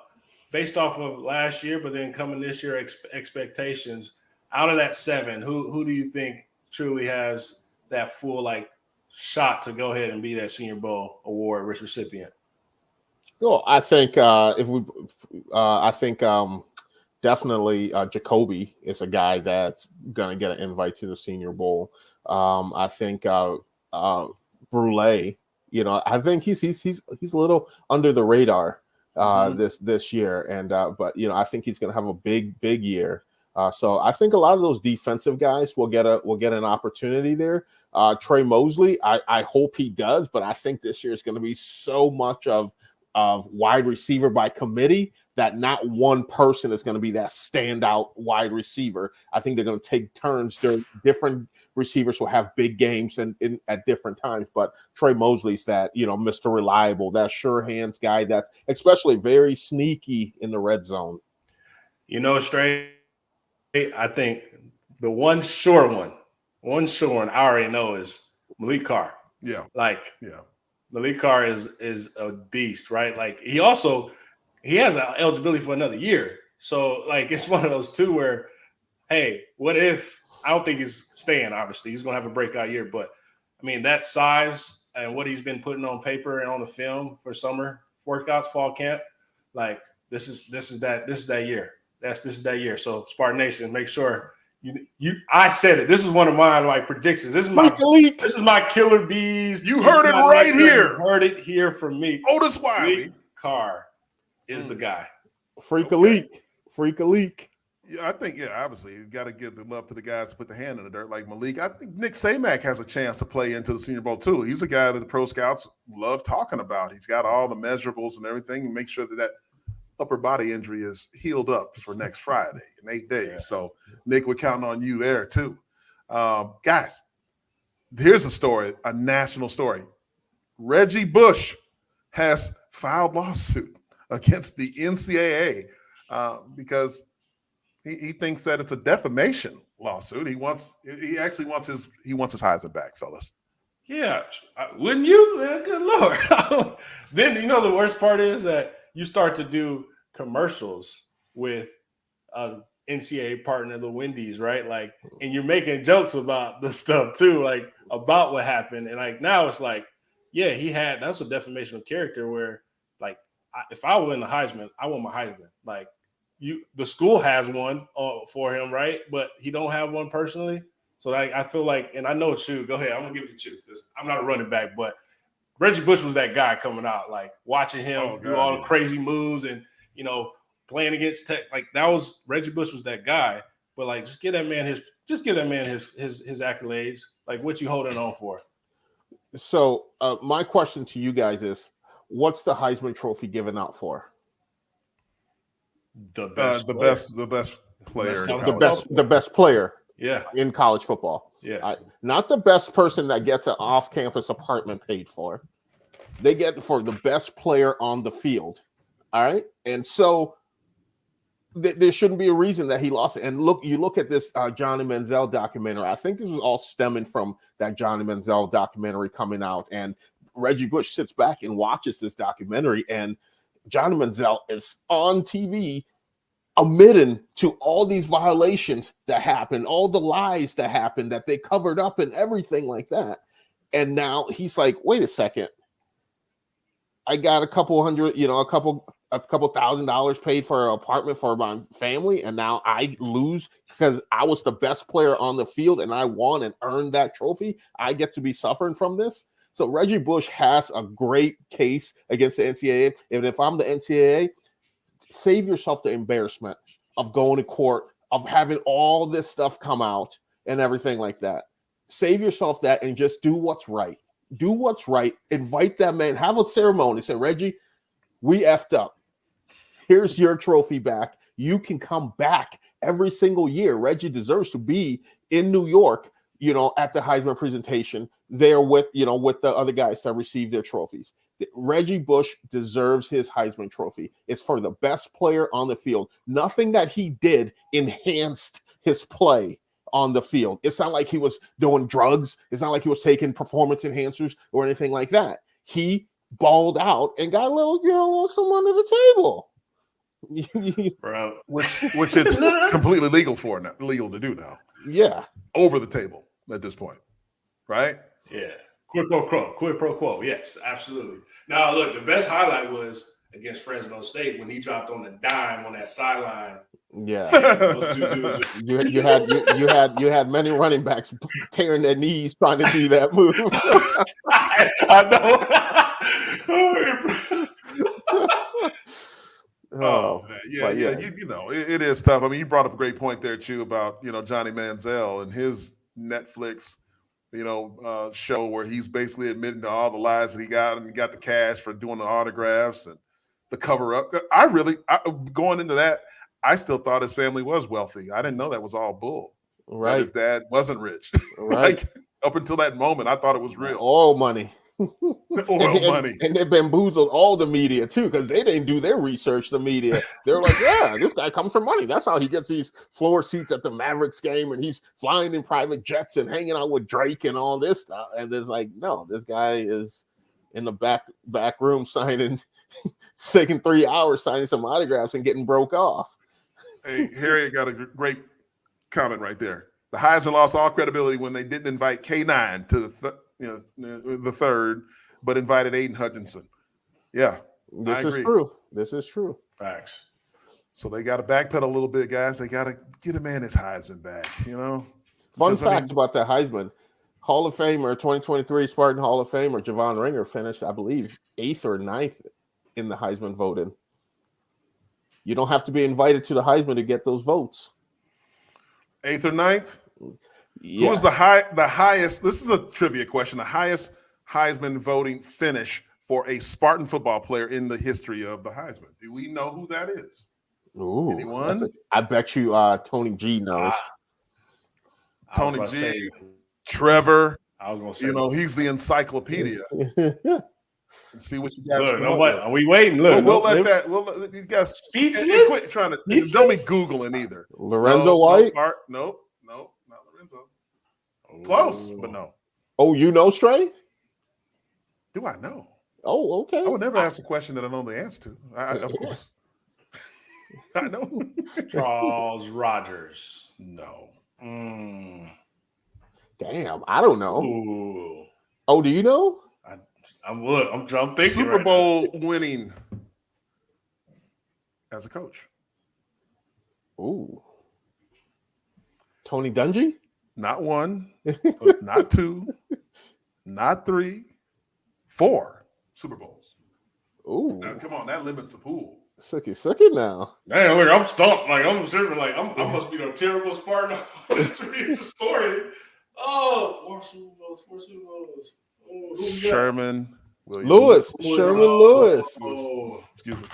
based off of last year, but then coming this year, expectations. Out of that 7, who do you think truly has that full shot to go ahead and be that Senior Bowl award recipient? Well, I think definitely Jacoby is a guy that's gonna get an invite to the Senior Bowl. I think Brule, I think he's a little under the radar this year, and but I think he's gonna have a big year. So I think a lot of those defensive guys will get an opportunity there. Trey Mosley, I hope he does, but I think this year is going to be so much of wide receiver by committee that not one person is going to be that standout wide receiver. I think they're going to take turns. Different receivers will have big games at different times, but Trey Mosley's that, Mr. Reliable, that sure hands guy that's especially very sneaky in the red zone. Stray, I think the one sure one I already know is Malik Carr. Yeah. Malik Carr is a beast, right? Like he has eligibility for another year. So it's one of those two where, hey, what if I don't think he's staying, obviously. He's gonna have a breakout year, but I mean that size and what he's been putting on paper and on the film for summer workouts, fall camp, this is that year. This is that year. So Spartan Nation, make sure I said it. This is one of my predictions. This is my killer bees. You heard it right here. You heard it here from me. Otis Wiley Carr is the guy. Freak a leak. Yeah, I think, obviously, you got to give the love to the guys to put the hand in the dirt like Malik. I think Nick Samac has a chance to play into the Senior Bowl, too. He's a guy that the pro scouts love talking about. He's got all the measurables and everything, and make sure that upper body injury is healed up for next Friday in 8 days. Yeah. So, Nick, we're counting on you there, too. Guys, here's a story, a national story. Reggie Bush has filed lawsuit against the NCAA because he thinks that it's a defamation lawsuit. He actually wants his Heisman back, fellas. Yeah, wouldn't you? Good Lord. Then the worst part is that you start to do commercials with NCAA partner, the Wendy's, right? Like, and you're making jokes about the stuff too, like about what happened. And like now it's like, yeah, that's a defamation of character where, like, if I win the Heisman, I want my Heisman. Like, the school has one for him, right? But he don't have one personally. So like, I feel like, and I know Choo, go ahead. I'm gonna give it to Choo because I'm not a running back, but Reggie Bush was that guy coming out, like watching him do all the crazy moves and playing against tech. Like Reggie Bush was that guy. But like, just give that man his accolades. Like, what you holding on for? So my question to you guys is, what's the Heisman Trophy given out for? The best player, the best player, in college football. Yes, not the best person that gets an off-campus apartment paid for. They get for the best player on the field. All right, and so there shouldn't be a reason that he lost it. And you look at this Johnny Manziel documentary. I think this is all stemming from that Johnny Manziel documentary coming out. And Reggie Bush sits back and watches this documentary, and Johnny Manziel is on TV admitting to all these violations that happened, all the lies that happened that they covered up and everything like that. And now he's like, wait a second. I got a couple $1,000 paid for an apartment for my family, and now I lose because I was the best player on the field and I won and earned that trophy. I get to be suffering from this. So Reggie Bush has a great case against the NCAA. And if I'm the NCAA, save yourself the embarrassment of going to court, of having all this stuff come out and everything like that. Save yourself that and just do what's right. Do what's right. Invite that man. Have a ceremony. Say, Reggie, we effed up. Here's your trophy back. You can come back every single year. Reggie deserves to be in New York, at the Heisman presentation there with the other guys that receive their trophies. Reggie Bush deserves his Heisman trophy. It's for the best player on the field. Nothing that he did enhanced his play on the field. It's not like he was doing drugs. It's not like he was taking performance enhancers or anything like that. He balled out and got a little some under the table. Bro. Which it's completely legal to do now. Yeah. Over the table at this point. Right? Yeah. Quid pro quo. Yes, absolutely. Now, look, the best highlight was against Fresno State when he dropped on the dime on that sideline. Yeah. Those two dudes. You had many running backs tearing their knees trying to do that move. I know. Oh man, it is tough. I mean, you brought up a great point there, Choo, about Johnny Manziel and his Netflix, show where he's basically admitting to all the lies that he got, and he got the cash for doing the autographs and the cover up. Going into that, I still thought his family was wealthy. I didn't know that was all bull. Right, his dad wasn't rich. Right, like, up until that moment, I thought it was real. All money. Money. And they bamboozled all the media too, because they didn't do their research. The media, they're like, yeah, this guy comes from money. That's how he gets these floor seats at the Mavericks game, and he's flying in private jets and hanging out with Drake and all this stuff. And it's like, no, this guy is in the back room taking 3 hours signing some autographs and getting broke off. Hey, Harriet got a great comment right there. The Heisman lost all credibility when they didn't invite K9 to the third, but invited Aiden Hutchinson. Yeah, this is true. This is true. Facts. So they got to backpedal a little bit, guys. They got to get a man his Heisman back. Fun fact about that Heisman: Hall of Famer 2023 Spartan Hall of Famer Javon Ringer finished, I believe, 8th or 9th in the Heisman voting. You don't have to be invited to the Heisman to get those votes. 8th or 9th? Yeah. Who was the highest? This is a trivia question. The highest Heisman voting finish for a Spartan football player in the history of the Heisman. Do we know who that is? Ooh, Anyone? I bet you Tony G knows. Tony G, Trevor. I was gonna say, You know, he's the encyclopedia. See what you guys. Look, come no, up what with. are we waiting? Look, We'll let that. You guys Speechless? quit trying to. Speechless? Don't be googling either. Lorenzo White. Nope, not Lorenzo. Close, but no. Oh, you know Stray? Do I know? Oh, okay. I would never ask a question that I know the answer to. Of course. I know. Charles Rogers. No. Damn, I don't know. Ooh. Oh, do you know? I'm thinking. Super right Bowl winning as a coach. Ooh. Tony Dungy? Not 1, not 2, not 3, 4 Super Bowls. Ooh. Now, come on, that limits the pool. Sucky now. Damn, look, I'm stumped. Like I'm sitting like I must be a terrible Spartan history story. Oh, 4 Super Bowls. Oh, who Sherman Williams. Lewis. Sherman Lewis. Oh, Excuse me.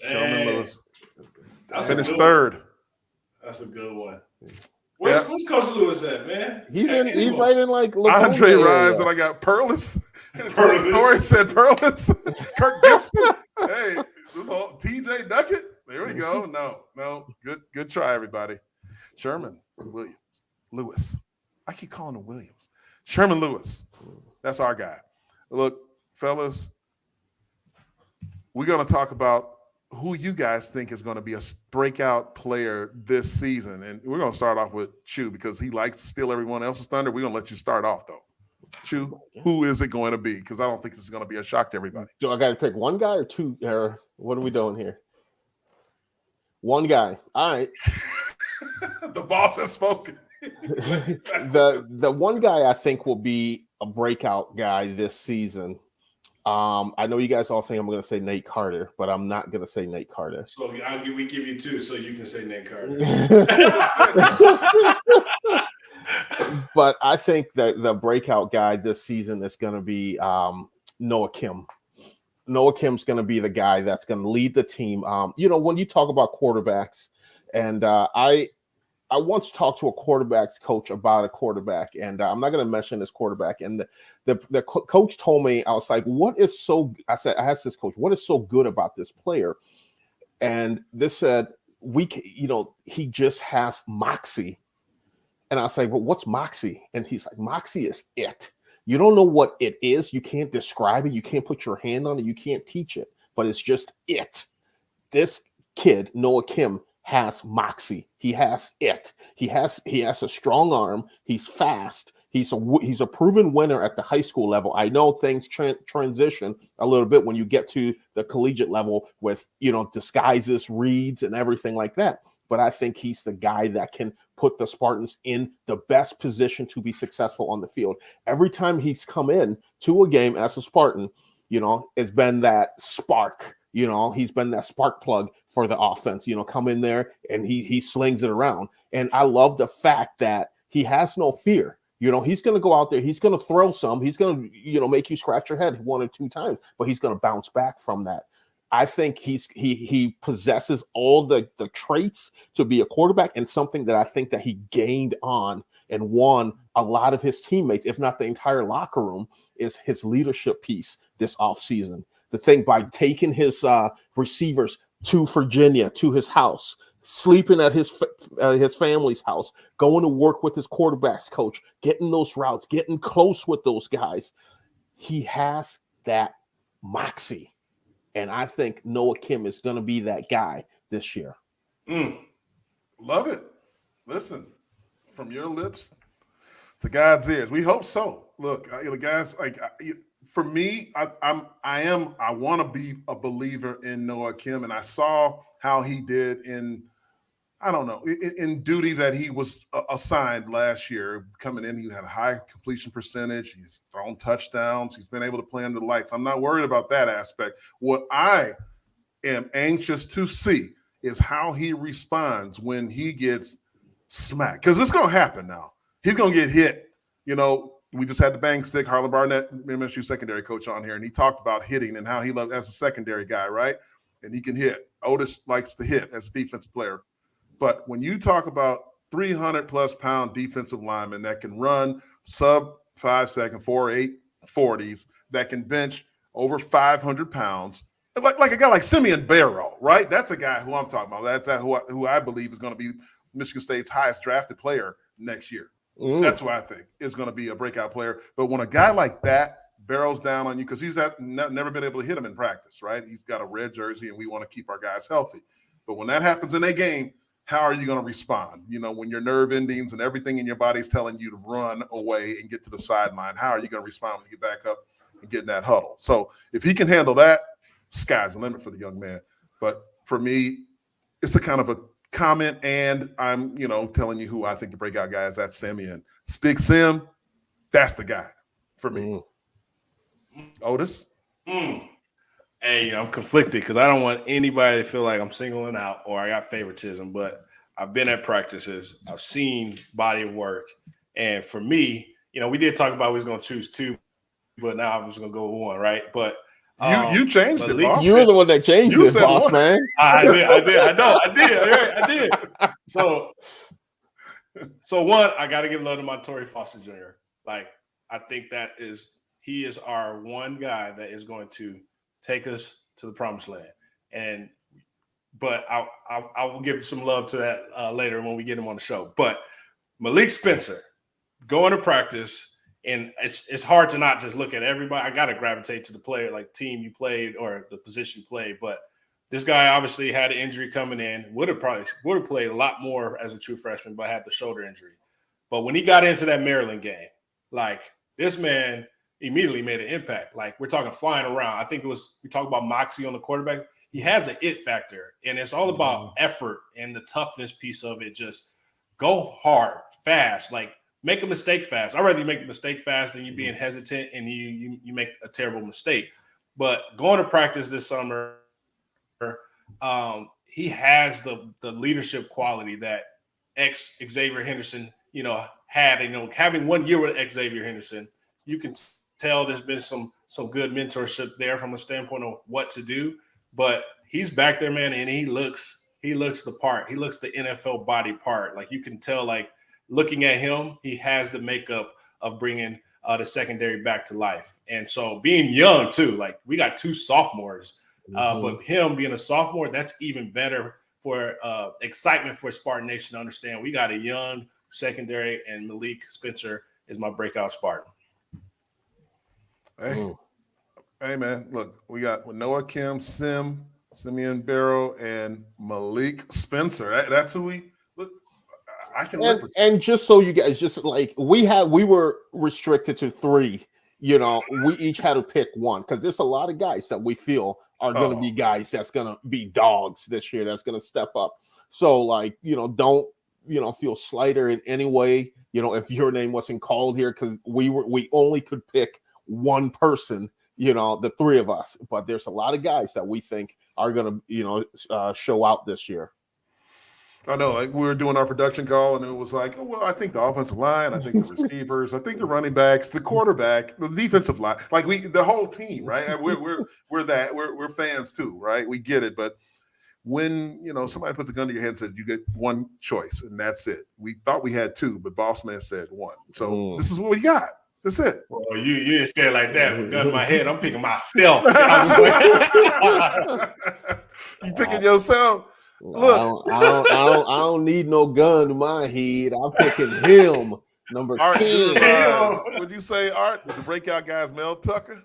Sherman Lewis. That's Finished a good 3rd. One. That's a good one. Where's Coach Lewis at, man? He's right in like Andre Laconia Rise, area. and I got Perlis. Perlis. Corey said Perlis. Kirk Gibson. Hey, this whole TJ Duckett. There we go. No. Good try, everybody. Sherman Williams. Lewis. I keep calling him Williams. Sherman Lewis. That's our guy. Look, fellas, we're going to talk about who you guys think is going to be a breakout player this season. And we're going to start off with Choo because he likes to steal everyone else's thunder. We're going to let you start off, though. Choo, who is it going to be? Because I don't think this is going to be a shock to everybody. Do I got to pick one guy or two? Or what are we doing here? One guy. All right. The boss has spoken. the one guy I think will be a breakout guy this season. I know you guys all think I'm going to say Nate Carter, but I'm not going to say Nate Carter. So we give you 2 so you can say Nate Carter. But I think that the breakout guy this season is going to be Noah Kim. Noah Kim's going to be the guy that's going to lead the team. When you talk about quarterbacks, and I once talked to a quarterbacks coach about a quarterback, and I'm not going to mention this quarterback. And the coach told me, I was like, I asked this coach, what is so good about this player? And this said, he just has moxie. And I was like, well, what's moxie? And he's like, moxie is it. You don't know what it is. You can't describe it. You can't put your hand on it. You can't teach it, but it's just it. This kid, Noah Kim, has moxie. He has it. He has a strong arm. He's fast. He's a proven winner at the high school level. I know things transition a little bit when you get to the collegiate level with, disguises, reads, and everything like that. But I think he's the guy that can put the Spartans in the best position to be successful on the field. Every time he's come in to a game as a Spartan, it's been that spark. He's been that spark plug for the offense. Come in there and he slings it around. And I love the fact that he has no fear. He's going to go out there. He's going to throw some. He's going to, make you scratch your head 1 or 2 times, but he's going to bounce back from that. I think he possesses all the traits to be a quarterback, and something that I think that he gained on and won a lot of his teammates, if not the entire locker room, is his leadership piece this offseason. The thing by taking his receivers to Virginia, to his house, sleeping at his family's house, going to work with his quarterbacks coach, getting those routes, getting close with those guys. He has that moxie. And I think Noah Kim is going to be that guy this year. Love it. Listen, from your lips to God's ears. We hope so. Look, guys, for me, I want to be a believer in Noah Kim, and I saw how he did in duty that he was assigned last year. Coming in, he had a high completion percentage. He's thrown touchdowns. He's been able to play under the lights. I'm not worried about that aspect. What I am anxious to see is how he responds when he gets smack, because it's going to happen now. He's going to get hit. You know, we just had the bang stick, Harlon Barnett, MSU secondary coach on here, and he talked about hitting and how he loves as a secondary guy, right? And he can hit. Otis likes to hit as a defensive player. But when you talk about 300-plus pound defensive linemen that can run sub 5 second, 4.8 40s, that can bench over 500 pounds, like a guy like Simeon Barrow, right? That's a guy who I'm talking about. That's who I believe is going to be Michigan State's highest drafted player next year. That's what I think is going to be a breakout player. But when a guy like that barrels down on you, because he's never been able to hit him in practice, right? He's got a red jersey, and we want to keep our guys healthy. But when that happens in a game, how are you going to respond? You know, when your nerve endings and everything in your body is telling you to run away and get to the sideline, how are you going to respond when you get back up and get in that huddle? So if he can handle that, sky's the limit for the young man. But for me, it's a kind of a comment, and I'm, telling you who I think the breakout guy is. That's Simeon. Big Sim, that's the guy for me. Otis? Hey, I'm conflicted because I don't want anybody to feel like I'm singling out or I got favoritism, but I've been at practices. I've seen body of work. And for me, we did talk about we was going to choose two, but now I'm just going to go with one, right? But you changed it, boss. You were the one that changed it, boss, man. I did. I know. I did. So one, I got to give love to Montorie Foster Jr. Like, I think he is our one guy that is going to take us to the promised land. But I will give some love to that later when we get him on the show. But Malik Spencer, going to practice, and it's hard to not just look at everybody. I got to gravitate to the player, like team you played or the position you played. But this guy obviously had an injury coming in. Would have played a lot more as a true freshman, but had the shoulder injury. But when he got into that Maryland game, like, this man immediately made an impact. Like, we're talking flying around. I think we talked about moxie on the quarterback. He has an it factor, and it's all about effort and the toughness piece of it. Just go hard, fast, like, make a mistake fast. I'd rather you make the mistake fast than you being hesitant and you make a terrible mistake. But going to practice this summer, he has the leadership quality that Xavier Henderson, had. Having 1 year with Xavier Henderson, you can tell there's been some good mentorship there from a standpoint of what to do. But he's back there, man, and he looks the part. He looks the NFL body part. Like, you can tell, like, looking at him, he has the makeup of bringing the secondary back to life. And so being young too, like, we got 2 sophomores, but him being a sophomore, that's even better for excitement for Spartan Nation to understand. We got a young secondary, and Malik Spencer is my breakout Spartan. Hey man, look, we got Noah Kim, Simeon Barrow, and Malik Spencer. That's who we look. I can live with. And just so you guys, just like we were restricted to 3. We each had to pick one because there's a lot of guys that we feel are going to be guys that's going to be dogs this year. That's going to step up. So, like, don't feel slighter in any way. If your name wasn't called here, because we only could pick one person. The 3 of us, but there's a lot of guys that we think are going to show out this year. I know, like, we were doing our production call, and it was like, oh, well, I think the offensive line, I think the receivers, I think the running backs, the quarterback, the defensive line, like the whole team, right? We're fans too, right? We get it, but when somebody puts a gun to your head and says you get one choice and that's it. We thought we had 2, but Boss Man said 1. So this is what we got. That's it. Well, you didn't say it like that. With a gun in my head, I'm picking myself. You picking yourself? Look, I don't need no gun to my head. I'm picking him, number 10. Would you say, Art, the breakout guy's Mel Tucker?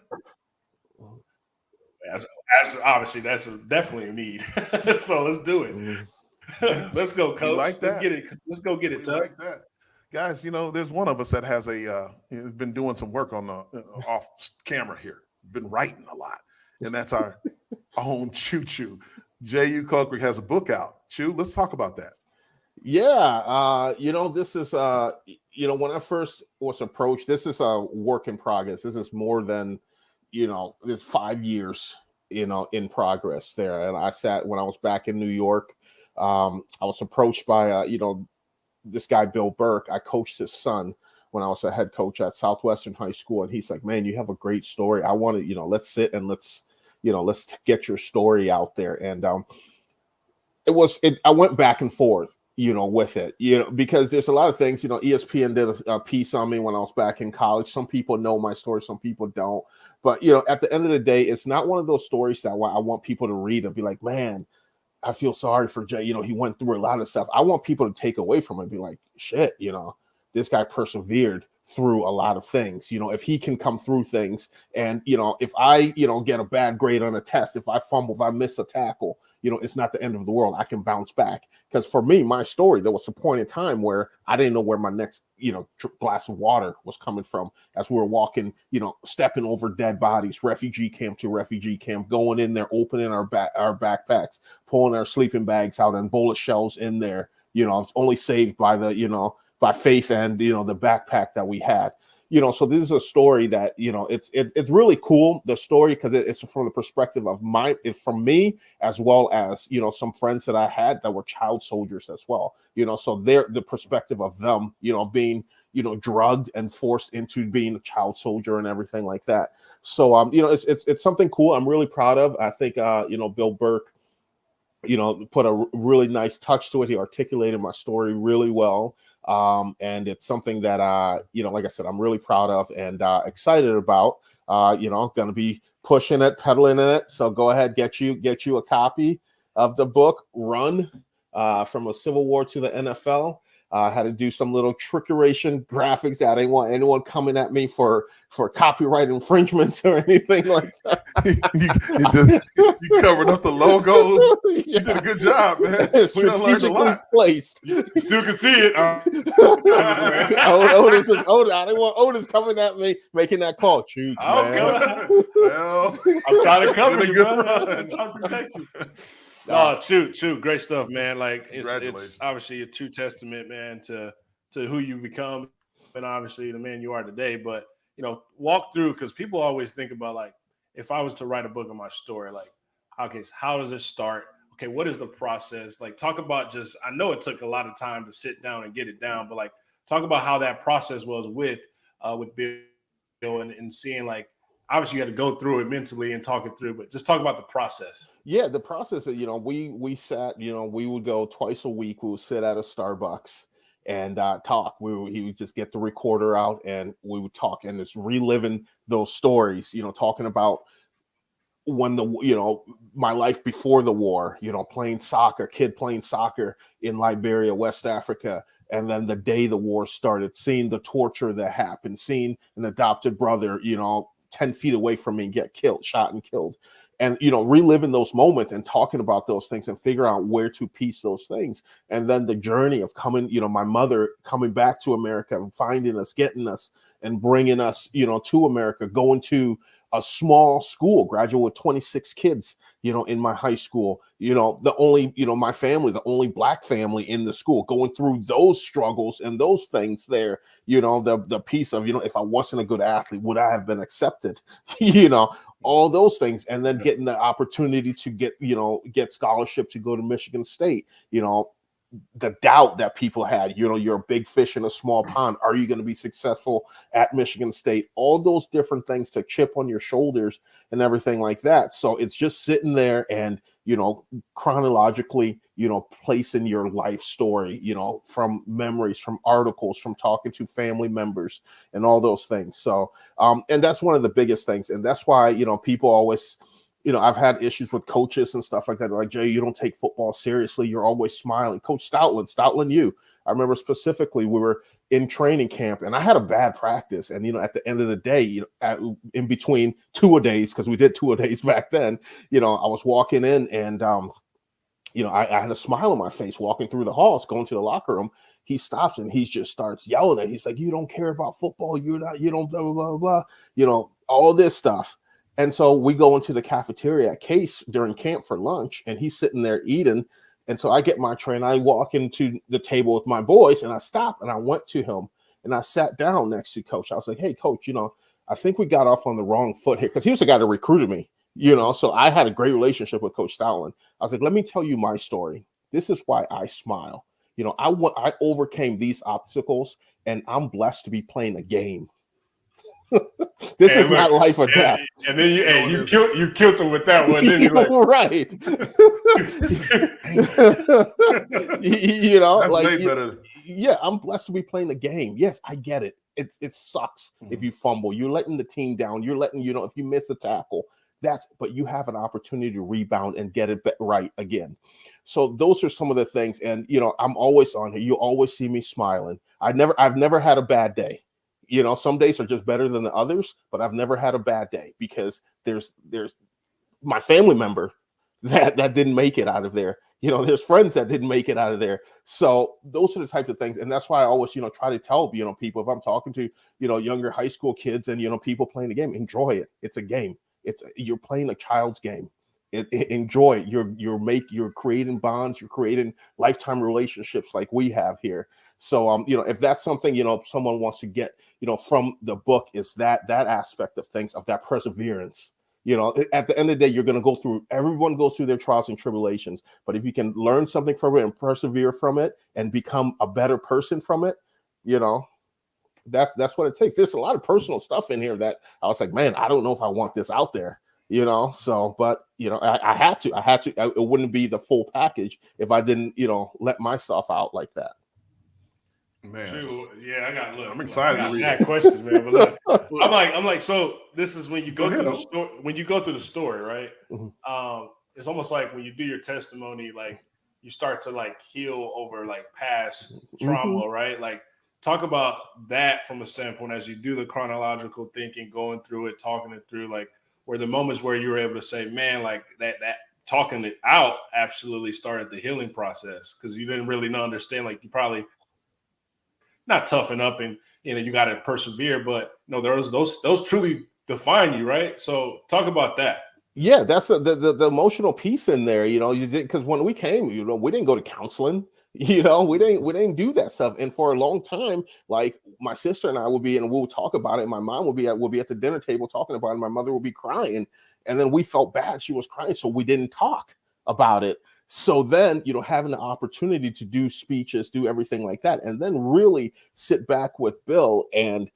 That's obviously that's definitely a need. So let's do it. Let's go, Coach. Like that. Let's get it. Let's go get it, Tuck. Like that. Guys, there's one of us that has has been doing some work on the off camera here. Been writing a lot, and that's our own Choo. Jehuu Caulcrick has a book out. Choo, let's talk about that. Yeah, this is when I first was approached, this is a work in progress. This is more than this 5 years in progress there. And when I was back in New York, I was approached by this guy, Bill Burke, I coached his son when I was a head coach at Southwestern High School. And he's like, man, you have a great story. I want to, let's sit and let's get your story out there. And I went back and forth, with it, because there's a lot of things, ESPN did a piece on me when I was back in college. Some people know my story, some people don't. But, at the end of the day, it's not one of those stories that I want people to read and be like, man, I feel sorry for Jay. He went through a lot of stuff. I want people to take away from it and be like, shit, this guy persevered through a lot of things. If he can come through things and, if I, get a bad grade on a test, if I fumble, if I miss a tackle, it's not the end of the world. I can bounce back. Because for me, my story, there was a point in time where I didn't know where my next, glass of water was coming from as we were walking, stepping over dead bodies, refugee camp to refugee camp, going in there, opening our backpacks, pulling our sleeping bags out and bullet shells in there. I was only saved by the, by faith and, the backpack that we had. So this is a story that, it's really cool, the story, because it's from the perspective of it's from me, as well as, some friends that I had that were child soldiers as well, so they're the perspective of them, being, drugged and forced into being a child soldier and everything like that. So, it's something cool. I'm really proud of. I think, Bill Burke, put a really nice touch to it. He articulated my story really well. And it's something that, like I said, I'm really proud of and excited about. I'm going to be pushing it, peddling it. So go ahead, get you a copy of the book, Run, from a Civil War to the NFL. Had to do some little trickeration graphics that I didn't want anyone coming at me for copyright infringements or anything like that. you covered up the logos. You did a good job, man. We done learned a lot. Placed. Still can see it. Otis, I didn't want Otis coming at me making that call. Choo, Well, I'm trying to cover you, good bro. run. I'm trying to protect you. Oh, Choo, great stuff, man. Like it's obviously a true testament, man, to who you become and obviously the man you are today. But walk through, because people always think about, like, if I was to write a book on my story, like, okay, so how does it start? Okay, what is the process? Like, talk about I know it took a lot of time to sit down and get it down, but like, talk about how that process was with Bill and seeing, like, obviously you had to go through it mentally and talk it through, but just talk about the process. Yeah, the process that, we sat, we would go twice a week. We would sit at a Starbucks and talk. He would just get the recorder out and we would talk and just reliving those stories, talking about when my life before the war, playing soccer in Liberia, West Africa. And then the day the war started, seeing the torture that happened, seeing an adopted brother, 10 feet away from me get shot and killed. And, reliving those moments and talking about those things and figure out where to piece those things. And then the journey of coming, my mother coming back to America and finding us, getting us and bringing us, to America, going to a small school, graduate with 26 kids, in my high school, the only, my family, the only Black family in the school, going through those struggles and those things there, the piece of, if I wasn't a good athlete, would I have been accepted? All those things. And then getting the opportunity to get scholarship to go to Michigan State, the doubt that people had, you're a big fish in a small pond. Are you going to be successful at Michigan State? All those different things to chip on your shoulders and everything like that. So it's just sitting there and, chronologically, placing your life story, from memories, from articles, from talking to family members and all those things. So, and that's one of the biggest things. And that's why, people always, I've had issues with coaches and stuff like that. They're like, Jay, you don't take football seriously. You're always smiling. Coach Stoutland, you. I remember specifically we were in training camp and I had a bad practice. And, at the end of the day, in between two-a-days, because we did two-a-days back then, I was walking in and, I had a smile on my face walking through the halls, going to the locker room. He stops and he just starts yelling at me. He's like, you don't care about football. You don't blah, blah, blah, blah, all this stuff. And so we go into the cafeteria at Case during camp for lunch, and he's sitting there eating. And so I get my tray and I walk into the table with my boys and I stop and I went to him and I sat down next to Coach. I was like, hey, Coach, I think we got off on the wrong foot here, because he was the guy that recruited me, so I had a great relationship with Coach Stoutland. I was like, let me tell you my story. This is why I smile. I overcame these obstacles, and I'm blessed to be playing a game. This is not life or death. And then you killed him with that one, didn't you? Like, right. That's like, way better. Yeah, I'm blessed to be playing a game. Yes, I get it. It sucks if you fumble. You're letting the team down. You're letting, if you miss a tackle, but you have an opportunity to rebound and get it right again. So those are some of the things. And, I'm always on here. You always see me smiling. I've never had a bad day. Some days are just better than the others, but I've never had a bad day because there's my family member that didn't make it out of there. There's friends that didn't make it out of there. So those are the types of things. And that's why I always, try to tell, people, if I'm talking to, younger high school kids and, people playing the game, enjoy it. It's a game. You're playing a child's game. Enjoy it. You're creating bonds. You're creating lifetime relationships like we have here. So, if that's something, someone wants to get, from the book, is that aspect of things, of that perseverance. At the end of the day, everyone goes through their trials and tribulations. But if you can learn something from it and persevere from it and become a better person from it, that's what it takes. There's a lot of personal stuff in here that I was like, man, I don't know if I want this out there, so, but, I had to, it wouldn't be the full package if I didn't, let myself out like that. Man, I'm excited to read it. Questions, man. But look, I'm like, so this is when you go through the story. When you go through the story, right? Mm-hmm. It's almost like when you do your testimony, like you start to like heal over like past trauma, right? Like talk about that from a standpoint as you do the chronological thinking, going through it, talking it through, like where the moments where you were able to say, man, like that talking it out absolutely started the healing process, because you didn't really understand, like you probably not toughen up and you got to persevere, but those truly define you, right? So talk about that. Yeah, that's the emotional piece in there. You did, because when we came, we didn't go to counseling. We didn't do that stuff. And for a long time, like my sister and I would be, and we'll talk about it. My mom will be at the dinner table talking about it. My mother will be crying, and then we felt bad she was crying, so we didn't talk about it. So then, having the opportunity to do speeches, do everything like that, and then really sit back with Bill and,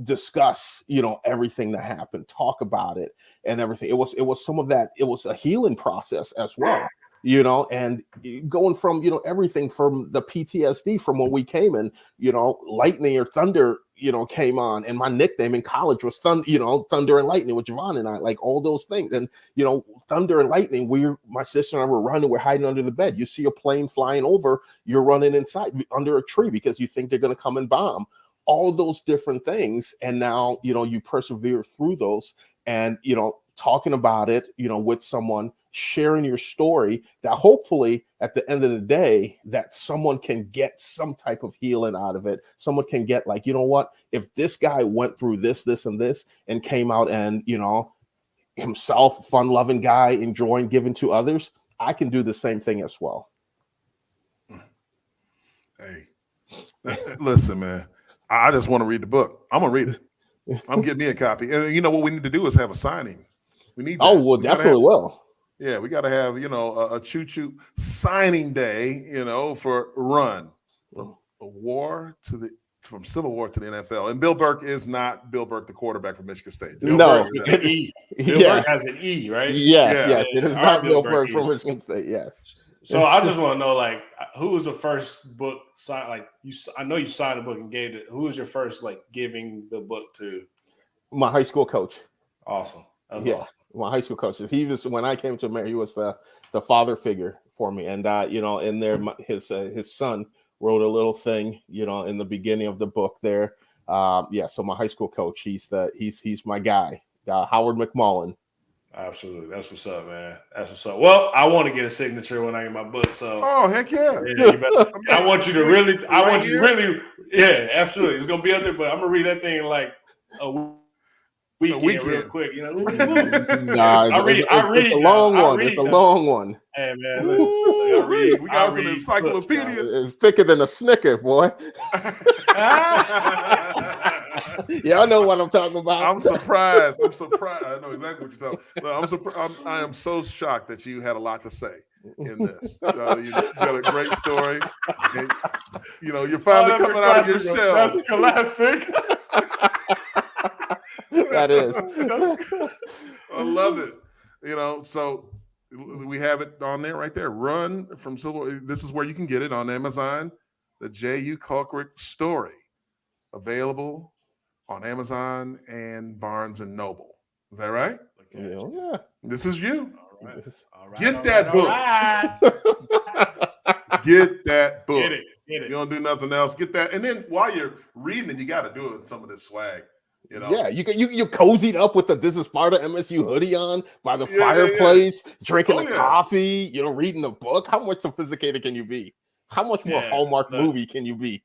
discuss, everything that happened, talk about it and everything. It was some of that. It was a healing process as well, and going from, everything from the PTSD from when we came in, lightning or thunder, came on, and my nickname in college was Thunder and Lightning with Javon and I, like all those things. And, thunder and lightning, my sister and I were running, we're hiding under the bed. You see a plane flying over, you're running inside under a tree because you think they're going to come and bomb. All those different things. And now, you persevere through those and, talking about it, with someone, sharing your story, that hopefully at the end of the day, that someone can get some type of healing out of it. Someone can get like, if this guy went through this, and this, and came out and, himself, fun-loving guy, enjoying giving to others, I can do the same thing as well. Hey, listen, man, I just want to read the book. I'm going to read it. I'm getting me a copy. And what we need to do is have a signing. We need that. Oh, well, definitely will. Yeah, we got to have, a Choo signing day, for Run. From Civil War to the NFL. And Bill Burke is not Bill Burke, the quarterback from Michigan State. Bill Burke with an E. Bill Burke has an E, right? Yes. It is not Bill Burke from Michigan State, yes. So I just want to know, like, who was the first book signed? Like, I know you signed a book and gave it. Who was your first, like, giving the book to? My high school coach. Awesome. That was awesome. My high school coach. He was, when I came to America, he was the father figure for me. And in there, his son wrote a little thing, in the beginning of the book there. So my high school coach, he's my guy, Howard McMullen. Absolutely. That's what's up, man. That's what's up. Well, I want to get a signature when I get my book. So heck yeah. I want you to really, yeah, absolutely. It's gonna be out there, but I'm gonna read that thing in like a weekend real quick. It's a long one. It's a long one. Hey man, look, we got some encyclopedia. It's thicker than a Snicker, boy. Y'all know what I'm talking about. I'm surprised. I know exactly what you're talking about. I am so shocked that you had a lot to say. in this. You got a great story. And, you're finally coming out of your shell. That's a classic. That is. I love it. So we have it on there right there. Run from Civil. This is where you can get it on Amazon. The Jehuu Caulcrick story, available on Amazon and Barnes and Noble. Is that right? Yeah. This is you. All right. Get that book. Get that book. Get it. You don't do nothing else. Get that. And then while you're reading it, you got to do it with some of this swag. Yeah, you cozied up with the "This is Sparta MSU" hoodie on by the fireplace, drinking a coffee, reading the book. How much sophisticated can you be? How much more Hallmark movie can you be?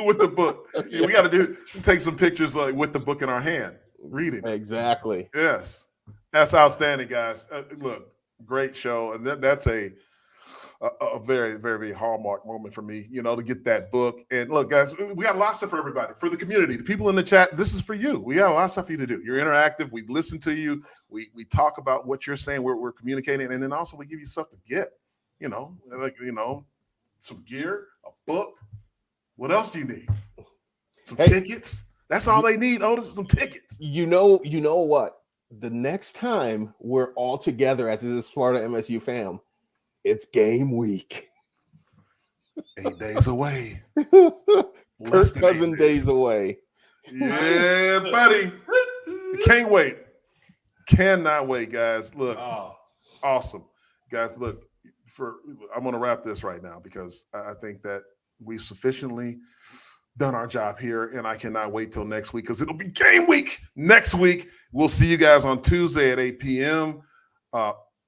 With the book. We got to take some pictures with the book in our hand, reading. Exactly. Yes. That's outstanding, guys. Look, great show. And that's a very, very, very Hallmark moment for me, to get that book. And look, guys, we got a lot of stuff for everybody, for the community, the people in the chat. This is for you. We got a lot of stuff for you to do. You're interactive. We listen to you. We talk about what you're saying. We're communicating. And then also we give you stuff to get, some gear, a book. What else do you need? Some tickets. That's all they need, Otis, some tickets. You know what? The next time we're all together as a Sparta MSU fam, it's game week. 8 days away. Kirk Cousin days away. Yeah, buddy. Can't wait. Cannot wait, guys. Look, awesome. Guys, look, I'm going to wrap this right now because I think that we've sufficiently done our job here, and I cannot wait till next week because it'll be game week next week. We'll see you guys on Tuesday at 8 p.m.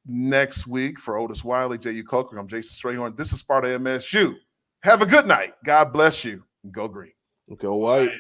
Next week. For Otis Wiley, Jehuu Caulcrick, I'm Jason Strayhorn. This is Sparta MSU. Have a good night. God bless you. And go green. Go white.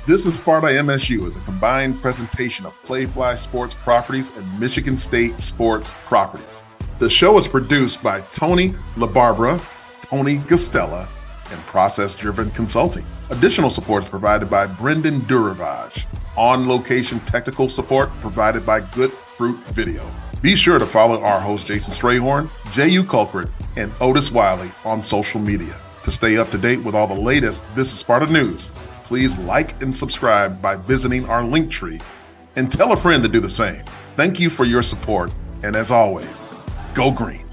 This is Sparta MSU is a combined presentation of Playfly Sports Properties and Michigan State Sports Properties. The show is produced by Tony LaBarbera, Tony Gustella, and Process Driven Consulting. Additional support is provided by Brendan Duravage. On-location technical support provided by Good Fruit Video. Be sure to follow our host Jason Strayhorn, Jehuu Caulcrick, and Otis Wiley on social media. To stay up to date with all the latest This is Sparta news, please like and subscribe by visiting our link tree and tell a friend to do the same. Thank you for your support, and as always, go green.